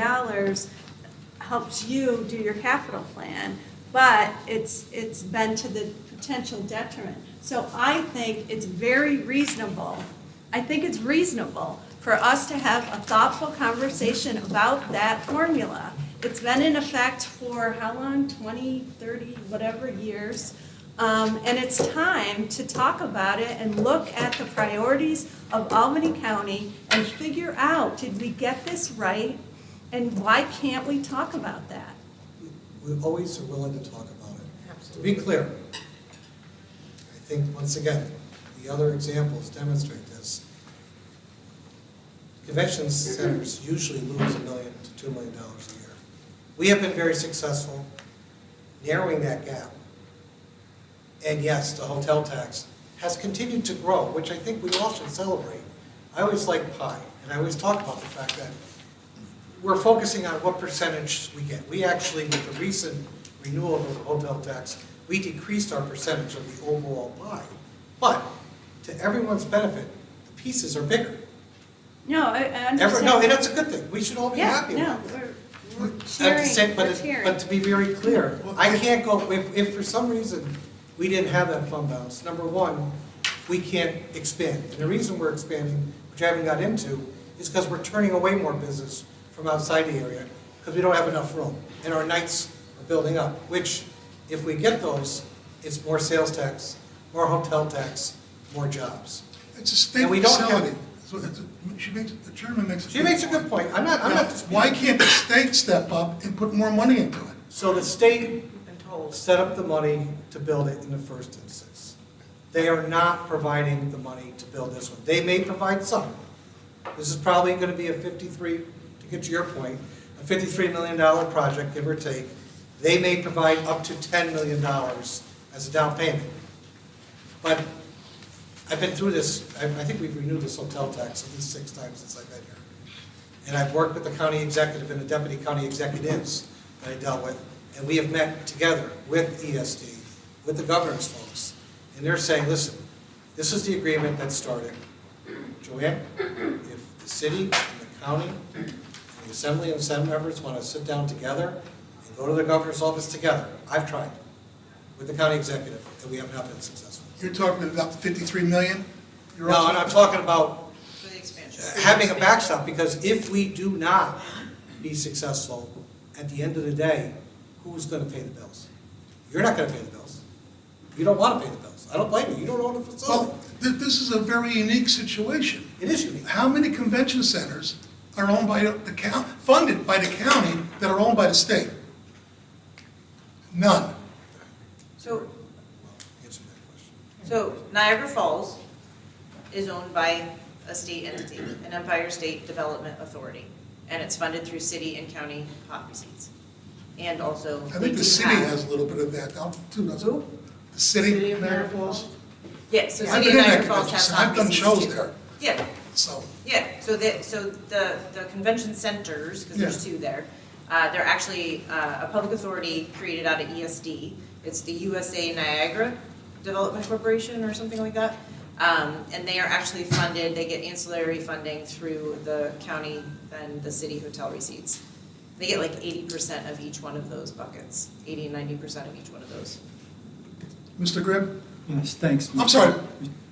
helps you do your capital plan, but it's been to the potential detriment. So I think it's very reasonable, for us to have a thoughtful conversation about that formula. It's been in effect for how long, 20, 30, whatever years. And it's time to talk about it and look at the priorities of Albany County and figure out, did we get this right? And why can't we talk about that? We always are willing to talk about it. To be clear, I think, once again, the other examples demonstrate this. Convention centers usually lose $1 million to $2 million a year. We have been very successful narrowing that gap. And yes, the hotel tax has continued to grow, which I think we all should celebrate. I always like pie, and I always talk about the fact that we're focusing on what percentage we get. We actually, with the recent renewal of the hotel tax, we decreased our percentage of the overall pie. But to everyone's benefit, the pieces are bigger. No, I understand. No, and that's a good thing. We should all be happy about that. We're At the same- cheering. But to be very clear, I can't go, if for some reason we didn't have that fund balance, number one, we can't expand. And the reason we're expanding, which I haven't got into, is because we're turning away more business from outside the area, because we don't have enough room. And our nights are building up, which, if we get those, it's more sales tax, more hotel tax, more jobs. It's a state And we don't have- facility. So the chairman makes a She makes a good point. I'm not Now, disputing. why can't the state step up and put more money into it? So the state Been told. set up the money to build it in the first instance. They are not providing the money to build this one. They may provide some. This is probably going to be a 53, to get to your point, a $53 million project, give or take. They may provide up to $10 million as a down payment. But I've been through this, I think we've renewed this hotel tax at least 6 times since I've been here. And I've worked with the county executive and the deputy county executives that I dealt with, and we have met together with ESD, with the governor's folks, and they're saying, listen, this is the agreement that started. Joanne, if the city and the county, and the assembly and Senate members want to sit down together and go to the governor's office together, I've tried with the county executive, and we have not been successful. You're talking about the 53 million? You're No, also- and I'm talking about For the expansion. having a backstop, because if we do not be successful, at the end of the day, who's going to pay the bills? You're not going to pay the bills. You don't want to pay the bills. I don't blame you. You don't own the facility. Well, this is a very unique situation. It is unique. How many convention centers are owned by the county, funded by the county, that are owned by the state? None. So, Answer that question. so Niagara Falls is owned by a state entity, an Empire State Development Authority, and it's funded through city and county pot receipts. And also, I they think do the city have- has a little bit of that, too, doesn't it? Who? The city, City of Niagara Niagara Falls? Yeah, so I've City been of in that Niagara Falls convention has center. pot I've done receipts shows too. there. Yeah, So, yeah, so the convention centers, because there's two there, they're actually a public authority created out of ESD. It's the USA Niagara Development Corporation or something like that. And they are actually funded, they get ancillary funding through the county and the city hotel receipts. They get like 80% of each one of those buckets, 80 and 90% of each one of those. Mr. Grimm? Yes, thanks. I'm sorry,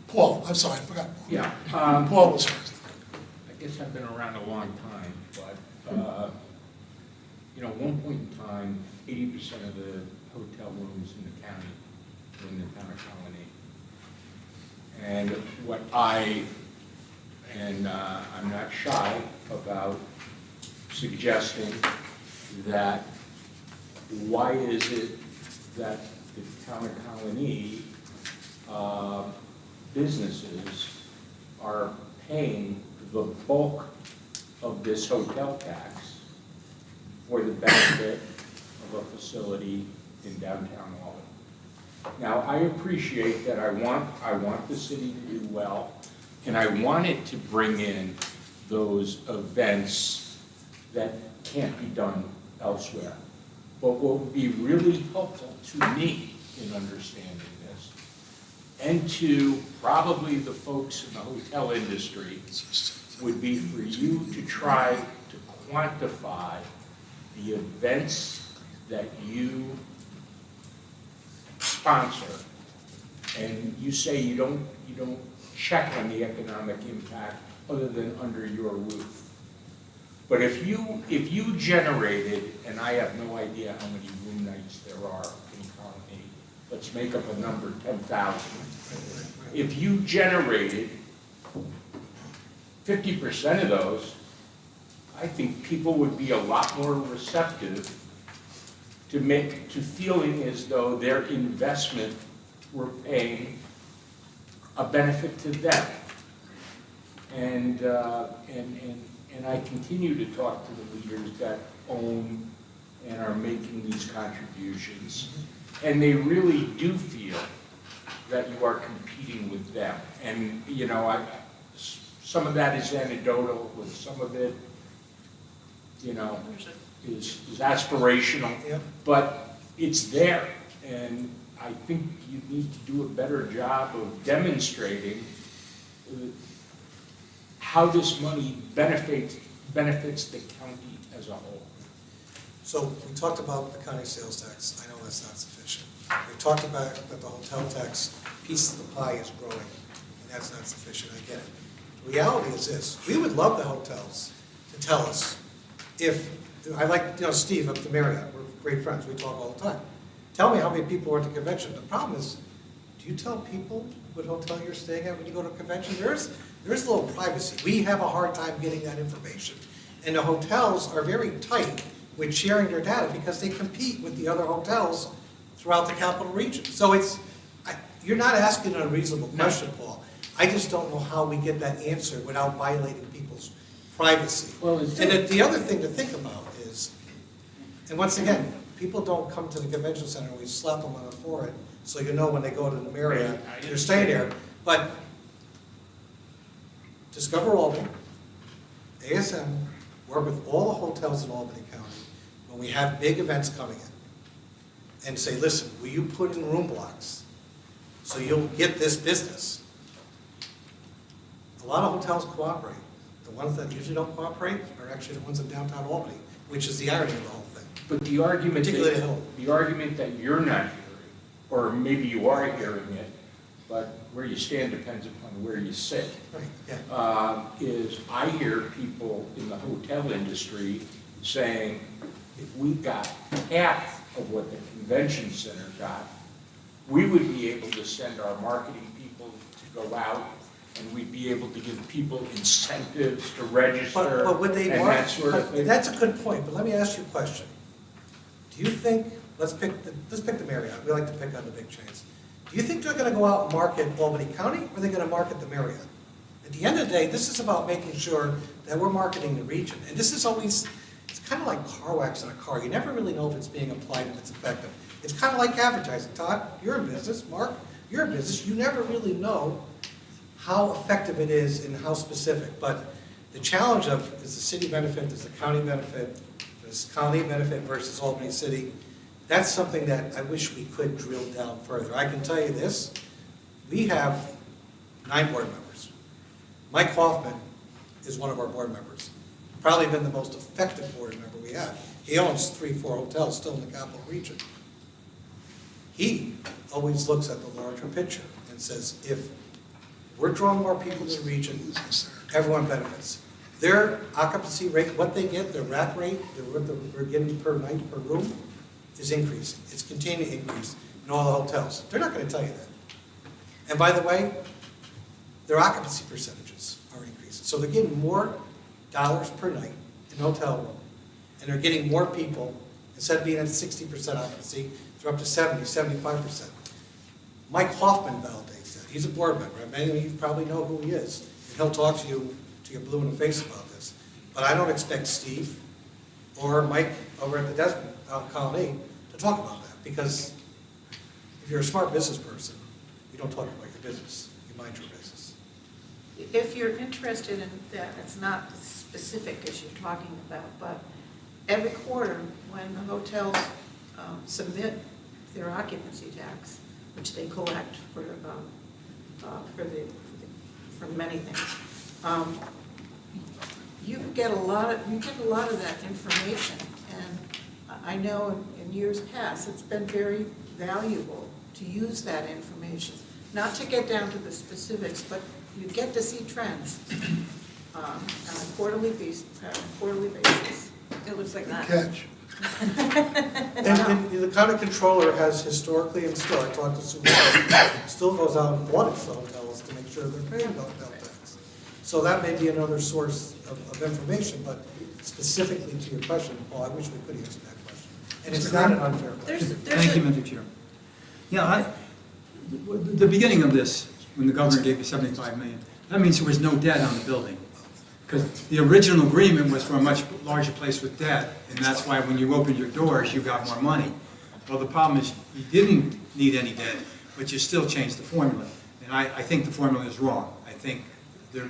Paul, I'm sorry, I forgot. Yeah, Paul was first. I guess I've been around a long time, but, you know, at one point in time, 80% of the hotel rooms in the county were in the town of Colony. And what I'm not shy about suggesting that why is it that the town of Colony businesses are paying the bulk of this hotel tax for the benefit of a facility in downtown Albany? Now, I appreciate that I want the city to do well, and I want it to bring in those events that can't be done elsewhere. But what would be really helpful to me in understanding this, and to probably the folks in the hotel industry, would be for you to try to quantify the events that you sponsor. And you say you don't check on the economic impact other than under your roof. But if you generated, and I have no idea how many room nights there are in Colony, let's make up a number, 10,000. If you generated 50% of those, I think people would be a lot more receptive to feeling as though their investment were paying a benefit to them. And I continue to talk to the leaders that own and are making these contributions, and they really do feel that you are competing with them. And, you know, some of that is anecdotal, with some of it, you know, is aspirational, Yep. but it's there. And I think you need to do a better job of demonstrating how this money benefits the county as a whole. So we talked about the county sales tax. I know that's not sufficient. We talked about that the hotel tax piece of the pie is growing, and that's not sufficient. I get it. The reality is this: we would love the hotels to tell us if, I like, you know, Steve up at the Marriott, we're great friends, we talk all the time. Tell me how many people were at the convention. The problem is, do you tell people what hotel you're staying at when you go to a convention? There's a little privacy. We have a hard time getting that information. And the hotels are very tight with sharing their data because they compete with the other hotels throughout the capital region. So you're not asking an unreasonable question, Paul. I just don't know how we get that answer without violating people's privacy. Well, And the other thing to think about is, and once again, people don't come to the convention center and we slap them on the forehead, so you know when they go to the Marriott, they're staying there. But Discover Albany, ASM, work with all the hotels in Albany County when we have big events coming in, and say, listen, will you put in room blocks so you'll get this business? A lot of hotels cooperate. The ones that usually don't cooperate are actually the ones in downtown Albany, which is the irony of the whole thing. But the argument Particularly at that, home. the argument that you're not hearing, or maybe you are hearing it, but where you stand depends upon where you sit, Right, yeah. is I hear people in the hotel industry saying, if we got half of what the convention center got, we would be able to send our marketing people to go out, and we'd be able to give people incentives to register But would they and mark, that sort of thing. that's a good point, but let me ask you a question. Do you think, let's pick the Marriott, we like to pick on the big chains. Do you think they're gonna go out and market Albany County, or are they gonna market the Marriott? At the end of the day, this is about making sure that we're marketing the region, and this is always, it's kind of like car wax in a car. You never really know if it's being applied and if it's effective. It's kind of like advertising. Todd, you're in business. Mark, you're in business. You never really know how effective it is and how specific. But the challenge of, is the city benefit, does the county benefit, does county benefit versus Albany City? That's something that I wish we could drill down further. I can tell you this, we have 9 board members. Mike Hoffman is one of our board members. Probably been the most effective board member we have. He owns 3-4 hotels still in the capital region. He always looks at the larger picture and says, if we're drawing more people to the region, everyone benefits. Their occupancy rate, what they get, their rack rate, what they're getting per night, per room, is increasing. It's continuing to increase in all the hotels. They're not going to tell you that. And by the way, their occupancy percentages are increasing. So they're getting more dollars per night in hotel room, and they're getting more people. Instead of being at 60% occupancy, they're up to 70, 75%. Mike Hoffman validates that. He's a board member. Many of you probably know who he is. And he'll talk to you till you're blue in the face about this. But I don't expect Steve or Mike over at the Desmond Colony to talk about that, because if you're a smart business person, you don't talk about your business. You mind your business. If you're interested in that, it's not as specific as you're talking about, but every quarter when the hotels submit their occupancy tax, which they collect for many things, you get a lot of that information, and I know in years past it's been very valuable to use that information, not to get down to the specifics, but you get to see trends on a quarterly basis. It looks like Good that. catch. And the county controller has historically, and still, I talked to Supervisor, still goes out and audits the hotels to make sure they're paying hotel tax. So that may be another source of information, but specifically to your question, Paul, I wish we could answer that question. And it's not an unfair question. Thank you, Mr. Chair. Yeah, the beginning of this, when the governor gave you $75 million, that means there was no debt on the building. Because the original agreement was for a much larger place with debt, and that's why when you opened your doors, you got more money. Well, the problem is you didn't need any debt, but you still changed the formula. And I think the formula is wrong. I think the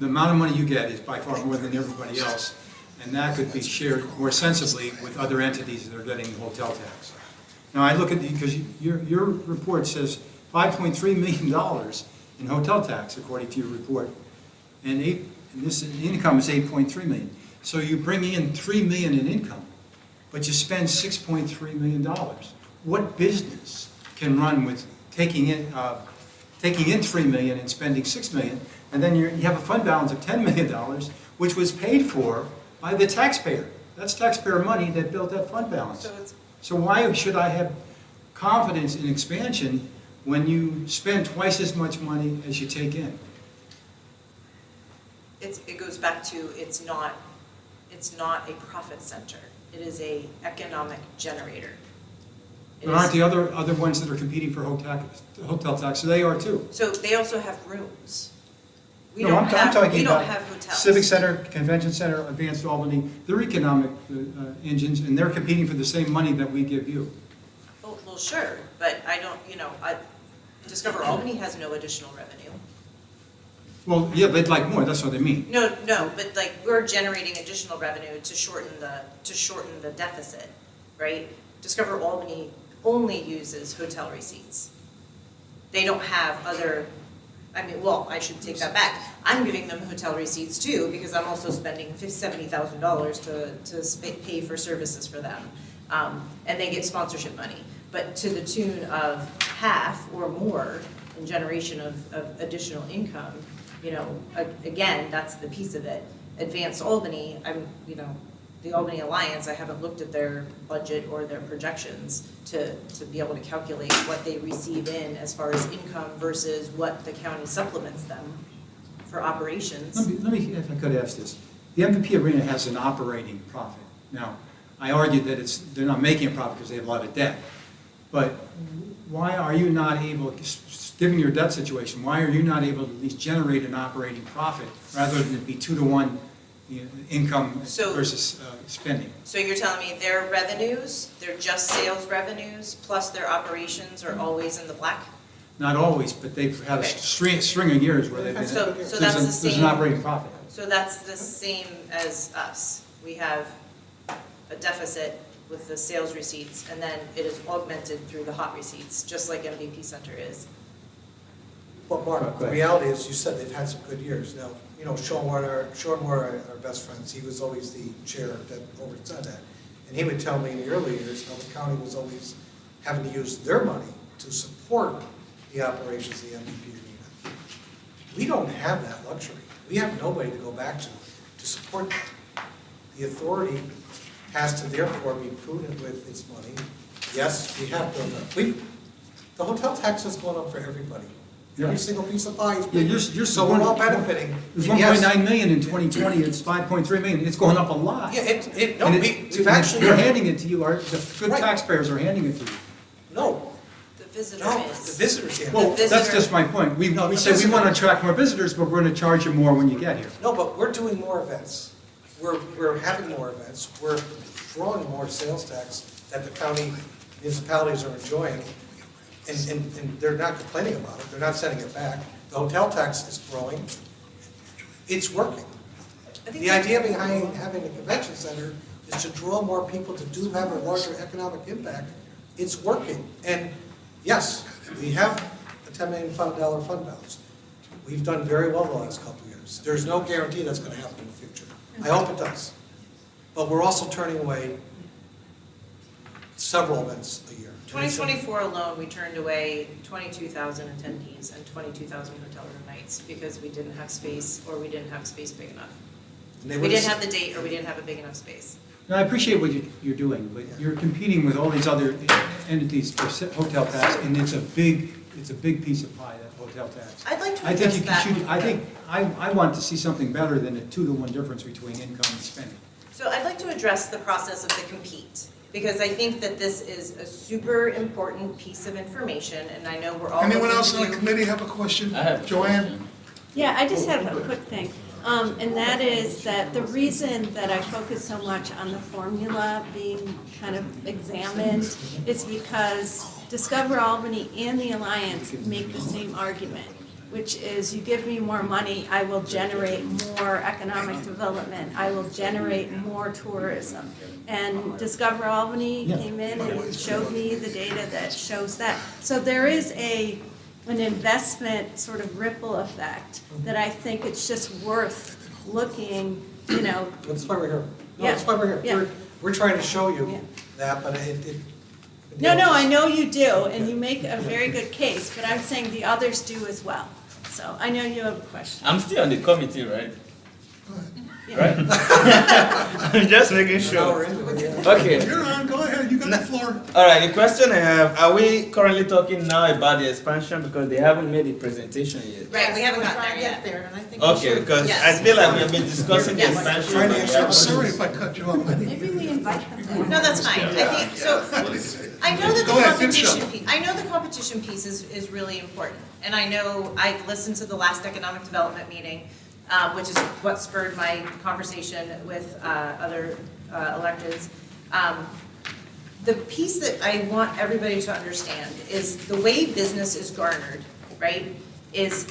amount of money you get is by far more than everybody else, and that could be shared more sensibly with other entities that are getting the hotel tax. Now, I look at because your report says $5.3 million in hotel tax, according to your report, and this income is $8.3 million. So you bring in $3 million in income, but you spend $6.3 million. What business can run with taking in $3 million and spending $6 million, and then you have a fund balance of $10 million, which was paid for by the taxpayer? That's taxpayer money that built that fund balance. So why should I have confidence in expansion when you spend twice as much money as you take in? It goes back to it's not a profit center. It is a economic generator. But aren't the other ones that are competing for hotel tax, they are too? So they also have rooms. We No, don't I'm talking we don't about have hotels. Civic Center, Convention Center, Advanced Albany, they're economic engines, and they're competing for the same money that we give you. Well, sure, but I don't, Discover Albany has no additional revenue. Well, yeah, they'd like more, that's what they mean. No, but like we're generating additional revenue to shorten the deficit, right? Discover Albany only uses hotel receipts. They don't have other, I should take that back. I'm giving them hotel receipts too, because I'm also spending $70,000 to pay for services for them. And they get sponsorship money. But to the tune of half or more in generation of additional income, again, that's the piece of it. Advanced Albany, the Albany Alliance, I haven't looked at their budget or their projections to be able to calculate what they receive in as far as income versus what the county supplements them for operations. Let me, if I could ask this. The MVP Arena has an operating profit. Now, I argued that they're not making a profit because they have a lot of debt. But why are you not able, given your debt situation, why are you not able to at least generate an operating profit rather than it be 2-to-1 income versus spending? So you're telling me their revenues, their just sales revenues, plus their operations are always in the black? not always, but they've had a Okay. string of years where they've been, So there's that's the there's an same, operating profit. so that's the same as us. We have a deficit with the sales receipts, and then it is augmented through the hot receipts, just like MVP Center is. Well, Mark, Go the ahead. reality is, you said they've had some good years. Now, you know, Sean Moore, our best friends, he was always the chair that oversaw that. And he would tell me in the early years, how the county was always having to use their money to support the operations of the MVP arena. We don't have that luxury. We have nobody to go back to support that. The authority has to therefore be prudent with its money. Yes, we have built up. The hotel tax has gone up for everybody. Yeah. Every single piece of pie is Yeah, bigger. you're So we're all benefiting. It was And yes, 1.9 million in 2020, it's 5.3 million, it's going up a lot. Yeah, no, And we've actually. They're handing it to you, the good Right. taxpayers are handing it to you. No, The visitor no, is. the visitors here. Well, that's visitor- just my point. We No, the said we visitor- want to attract more visitors, but we're going to charge you more when you get here. No, but we're doing more events. We're having more events. We're drawing more sales tax that the county municipalities are enjoying. And they're not complaining about it. They're not sending it back. The hotel tax is growing. It's working. I think The idea behind having a convention center is to draw more people to do have a larger economic impact. It's working. And yes, we have a $10 million fund balance. We've done very well the last couple of years. There's no guarantee that's going to happen in the future. I hope it does. But we're also turning away several events a year. 2024 alone, we turned away 22,000 attendees and 22,000 hotel room nights because we didn't have space, or we didn't have space big enough. And they We were didn't the- have the date, or we didn't have a big enough space. Now, I appreciate what you're doing, but you're competing with all these other entities for hotel tax, and it's a big piece of pie, that hotel tax. I'd like to I think address you that. should, I want to see something better than a 2-to-1 difference between income and spending. So I'd like to address the process of the compete, because I think that this is a super important piece of information, and I know we're all. Anyone looking else to on the do- committee have a question? I have a Joanne? question. Yeah, I just have a quick thing, and that is that the reason that I focus so much on the formula being kind of examined is because Discover Albany and the Alliance make the same argument, which is you give me more money, I will generate more economic development, I will generate more tourism. And Discover Albany came in and showed me the data that shows that. So there is an investment sort of ripple effect that I think it's just worth looking, you know. That's why we're here. No, Yeah. that's why we're here. Yeah. We're trying to show Yeah. you that, but it. No, I know you do, and you make a very good case, but I'm saying the others do as well. So I know you have a question. I'm still on the committee, right? Yeah. Right? I'm just making Now we're sure. into it, yeah. Okay. You're on, go ahead, you got the floor. All right, the question I have, are we currently talking now about the expansion because they haven't made the presentation yet? Right, we haven't We're gotten trying there to get yet. there, and I think we Okay, should. because I Yes. feel like we've been discussing the Yes. expansion. Trying to but we answer haven't- I'm sorry if I cut you off. Maybe we invite them. No, that's fine. I think, so, I know that the Go ahead, finish competition up. piece, I know the competition piece is really important. And I know I've listened to the last economic development meeting, which is what spurred my conversation with other electeds. The piece that I want everybody to understand is the way business is garnered, right, is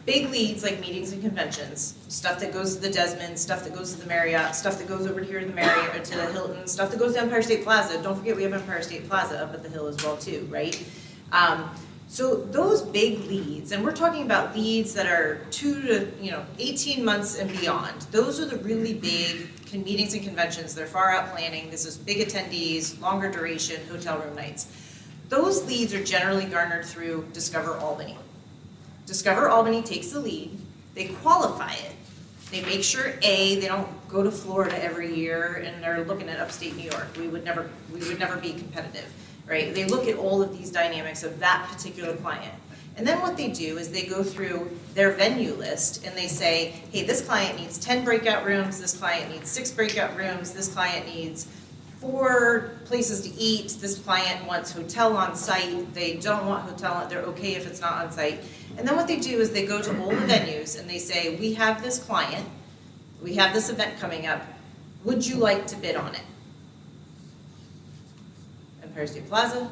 big leads like meetings and conventions, stuff that goes to the Desmond, stuff that goes to the Marriott, stuff that goes over here to the Marriott or to the Hilton, stuff that goes to Empire State Plaza. Don't forget we have Empire State Plaza up at the Hill as well too, right? So those big leads, and we're talking about leads that are 2 to 18 months and beyond. Those are the really big meetings and conventions. They're far out planning. This is big attendees, longer duration, hotel room nights. Those leads are generally garnered through Discover Albany. Discover Albany takes the lead, they qualify it. They make sure, A, they don't go to Florida every year and they're looking at upstate New York. We would never be competitive, right? They look at all of these dynamics of that particular client. And then what they do is they go through their venue list and they say, hey, this client needs 10 breakout rooms, this client needs 6 breakout rooms, this client needs 4 places to eat, this client wants hotel on site, they don't want hotel, they're okay if it's not on site. And then what they do is they go to all the venues and they say, we have this client, we have this event coming up, would you like to bid on it? Empire State Plaza,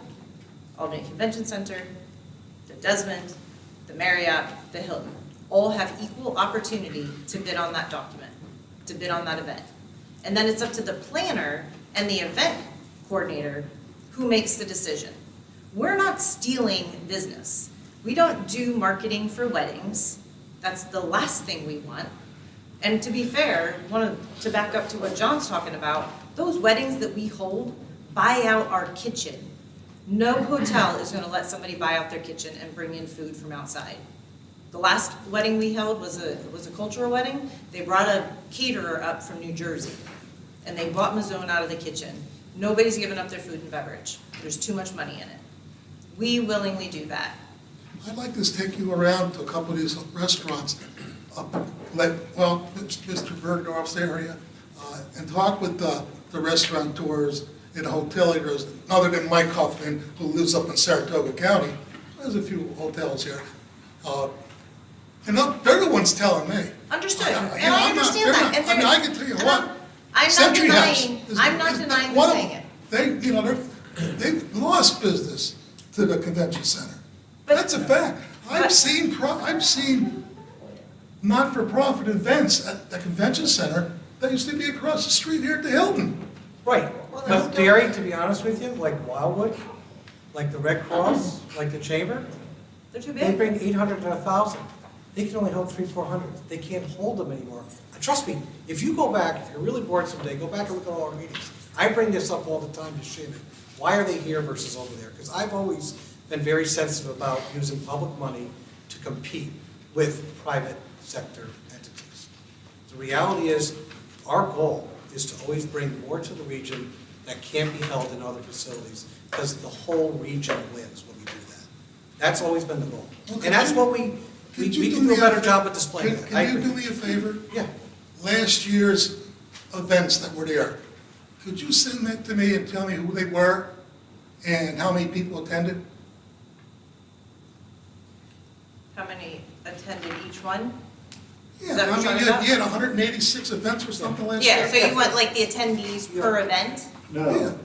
Albany Convention Center, Desmond, the Marriott, the Hilton, all have equal opportunity to bid on that document, to bid on that event. And then it's up to the planner and the event coordinator who makes the decision. We're not stealing business. We don't do marketing for weddings. That's the last thing we want. And to be fair, to back up to what John's talking about, those weddings that we hold buy out our kitchen. No hotel is gonna let somebody buy out their kitchen and bring in food from outside. The last wedding we held was a cultural wedding. They brought a caterer up from New Jersey, and they bought Mazzone out of the kitchen. Nobody's giving up their food and beverage. There's too much money in it. We willingly do that. I'd like to take you around to a couple of these restaurants, Mr. Bergdorf's area, and talk with the restaurateurs in the hotel areas, other than Mike Huffman, who lives up in Saratoga County. There's a few hotels here. And they're the ones telling me. Understood, You and know, I I'm not- understand they're that. not- And I mean, there- I can tell you and what. I'm not Century House denying, is- I'm not is denying one you of saying them. it. They've lost business to the convention center. But- That's a fact. I've seen not-for-profit events at the convention center that used to be across the street here at the Hilton. Right, but Gary, to be honest with you, like Wildwood, like the Red Cross, like the Chamber, They're too they big. bring 800 to 1,000. They can only hold 300-400. They can't hold them anymore. Trust me, if you go back, if you're really bored someday, go back and look at all our meetings. I bring this up all the time to Shannon. Why are they here versus over there? Because I've always been very sensitive about using public money to compete with private sector entities. The reality is, our goal is to always bring more to the region that can't be held in other facilities, because the whole region wins when we do that. That's always been the goal. Okay. And that's what we can do a better job of displaying that. I Can you agree. do me a favor? Yeah. Last year's events that were there, could you send that to me and tell me who they were and how many people attended? How many attended each one? Yeah, that what you're I mean, talking about? you had 186 events or something last year? Yeah, so you want like the attendees per event? No,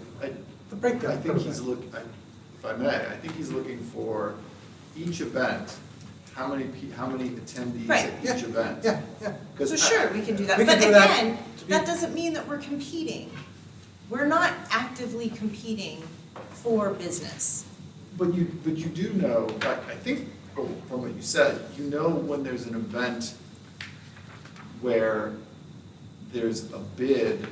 The breakdown. I think he's if I may, I think he's looking for each event, how many attendees Right. at each event. Yeah, yeah. So sure, we can do that. We can But do that again, to be- that doesn't mean that we're competing. We're not actively competing for business. But you do know, I think from what you said, you know when there's an event where there's a bid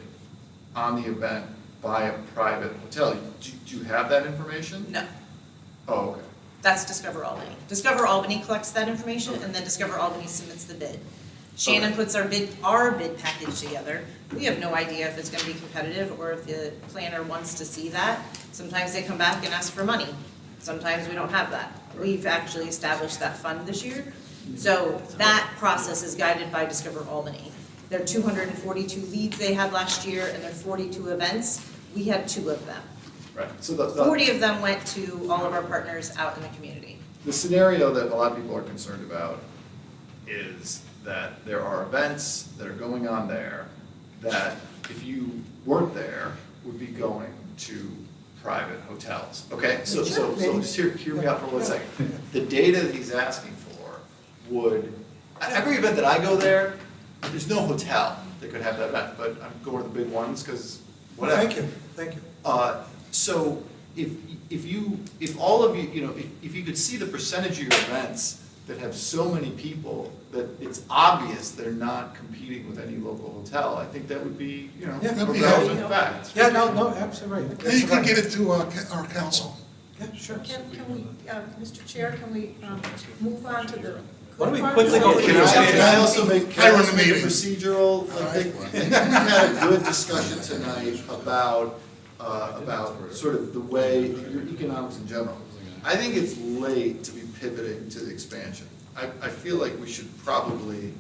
on the event by a private hotel. Do you have that information? No, Oh, okay. that's Discover Albany. Discover Albany collects that information, and then Discover Albany submits the bid. Shannon puts our bid package together. We have no idea if it's gonna be competitive or if the planner wants to see that. Sometimes they come back and ask for money. Sometimes we don't have that. We've actually established that fund this year. So that process is guided by Discover Albany. Their 242 leads they had last year and their 42 events, we had 2 of them. Right, so the 40 of them went to all of our partners out in the community. the scenario that a lot of people are concerned about is that there are events that are going on there that if you weren't there, would be going to private hotels. Okay, so just hear me out for 1 second. The data that he's asking for would, every event that I go there, there's no hotel that could have that event, but I'm going to the big ones, because whatever. Thank you. So if all of you, if you could see the percentage of your events that have so many people that it's obvious they're not competing with any local hotel, I think that would be, Yeah, a that'd be relevant helpful. fact. Yeah, no, absolutely right. And you can get it to our council. Yeah, sure. Can we, Mr. Chair, can we move on to the? Why don't we quickly go Can through I also make, I run the a meeting. procedural, I think we've had a good discussion tonight about sort of the way, your economics in general. I think it's late to be pivoting to the expansion. I feel like we should probably,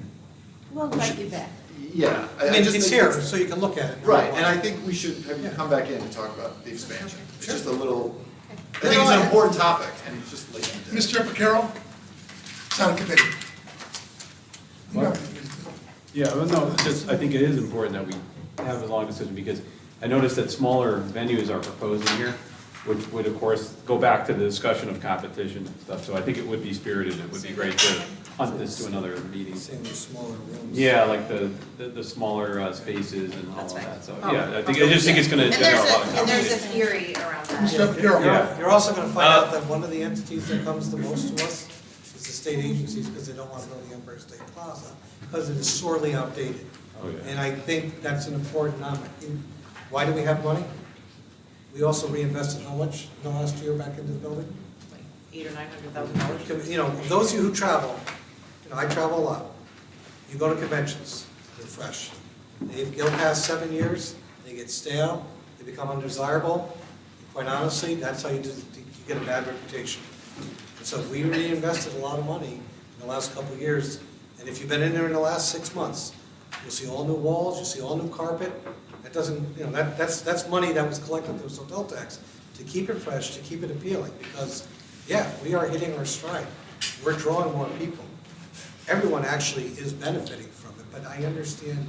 We'll invite you back. yeah. I mean, just it's think here, so you can look at it. Right, and I think we should have you come back in and talk about the expansion. It's just a little, I think it's an important topic, and it's just late. Mr. Picaro, it's on committee. Yeah, well, no, just, I think it is important that we have a long discussion, because I noticed that smaller venues are proposed in here, which would, of course, go back to the discussion of competition and stuff. So I think it would be spirited. It would be great to hunt this to another meeting. Same with smaller rooms. Yeah, like the smaller spaces and all of That's that. So, right. yeah, I just think it's gonna And generate a lot of there's a conversation. theory around that. Mr. Epicuro. Yeah. You're also gonna find out that one of the entities that comes the most to us is the state agencies, because they don't want to build the Empire State Plaza, because it is sorely outdated. Oh, yeah. And I think that's an important element. Why do we have money? We also reinvested how much in the last year back into the building? Like $800,000 or $900,000. You know, those of you who travel, you know, I travel a lot. You go to conventions, they're fresh. They go past 7 years, they get stale, they become undesirable. Quite honestly, that's how you get a bad reputation. And so we reinvested a lot of money in the last couple of years. And if you've been in there in the last 6 months, you'll see all new walls, you'll see all new carpet. That doesn't, you know, that's money that was collected through hotel tax to keep it fresh, to keep it appealing. Because, yeah, we are hitting our stride. We're drawing more people. Everyone actually is benefiting from it, but I understand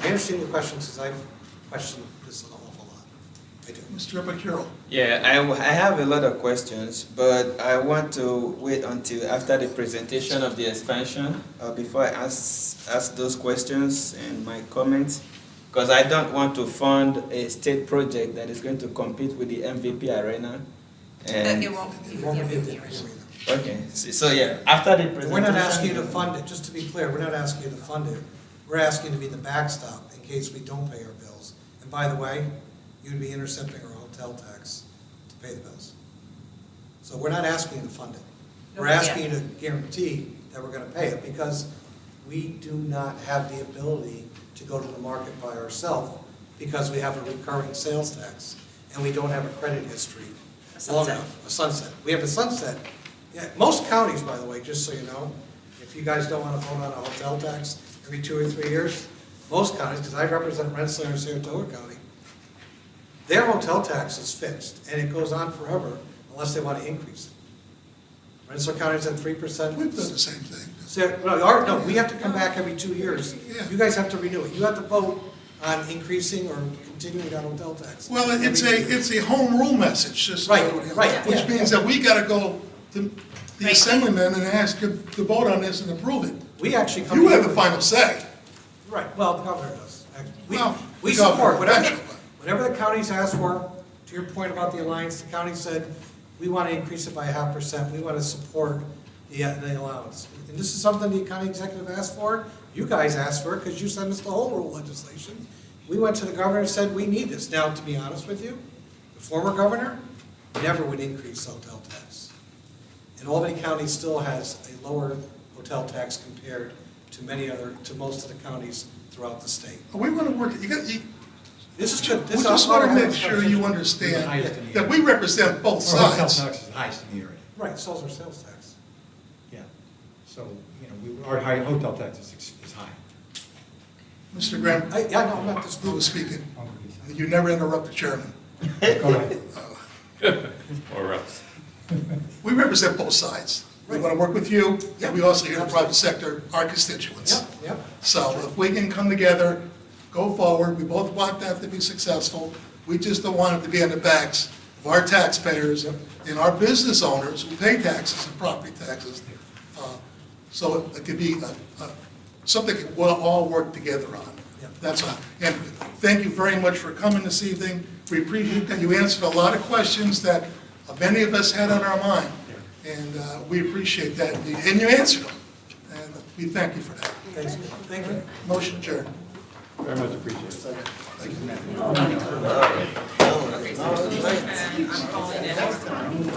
your questions, because I've questioned this an awful lot. I do. Mr. Epicuro. Yeah, I have a lot of questions, but I want to wait until after the presentation of the expansion before I ask those questions and my comments, because I don't want to fund a state project that is going to compete with the MVP Arena. And It won't be It won't be the the- MVP. okay, so yeah, after the presentation. We're not asking you to fund it, just to be clear, we're not asking you to fund it. We're asking to be the backstop in case we don't pay our bills. And by the way, you'd be intercepting our hotel tax to pay the bills. So we're not asking you to fund it. We're Okay, yeah. asking you to guarantee that we're gonna pay it, because we do not have the ability to go to the market by ourselves, because we have a recurring sales tax, and we don't have a credit history A long sunset. enough. A sunset. We have a sunset. Yeah, most counties, by the way, just so you know, if you guys don't want to vote on a hotel tax every 2 or 3 years, most counties, because I represent Rensselaer and Saratoga County, their hotel tax is fixed, and it goes on forever unless they want to increase it. Rensselaer County's at 3%. We've done the same thing. No, we have to come back every 2 years. Yeah. You guys have to renew it. You have to vote on increasing or continuing that hotel tax. Well, it's a home rule message, just. Right, right, Which yeah. means that we gotta go to the assemblyman and ask him to vote on this and approve it. We actually come. You have the final say. Right, well, the governor does. Well, We the governor support whatever, eventually. whatever the counties asked for. To your point about the alliance, the county said, we want to increase it by 0.5%. We want to support the allowance. And this is something the county executive asked for. You guys asked for it because you sent us the home rule legislation. We went to the governor and said, we need this. Now, to be honest with you, the former governor never would increase hotel tax. And Albany County still has a lower hotel tax compared to most of the counties throughout the state. We wanna work, This is good. we just wanna make sure you understand that we represent both Our hotel sides. tax is the highest in the area. Right, so is our sales tax. Yeah. So, our hotel tax is high. Mr. Graham, Yeah, no, I'm not who disputing. was speaking, you never interrupt the chairman. Go ahead. Or else. We represent both sides. We wanna work with you, and we also hear the private sector, our constituents. Yep, yep. So if we can come together, go forward, we both want that to be successful. We just don't want it to be on the backs of our taxpayers and our business owners who pay taxes and property taxes. So it could be something we'll all work together on. That's all. And thank you very much for coming this evening. We appreciate that you answered a lot of questions that many of us had on our mind. And we appreciate that, and you answered them. And we thank you for that. Thanks. Thank you. Motion adjourned. Very much appreciated. Thank you. Okay, so, and I'm calling it.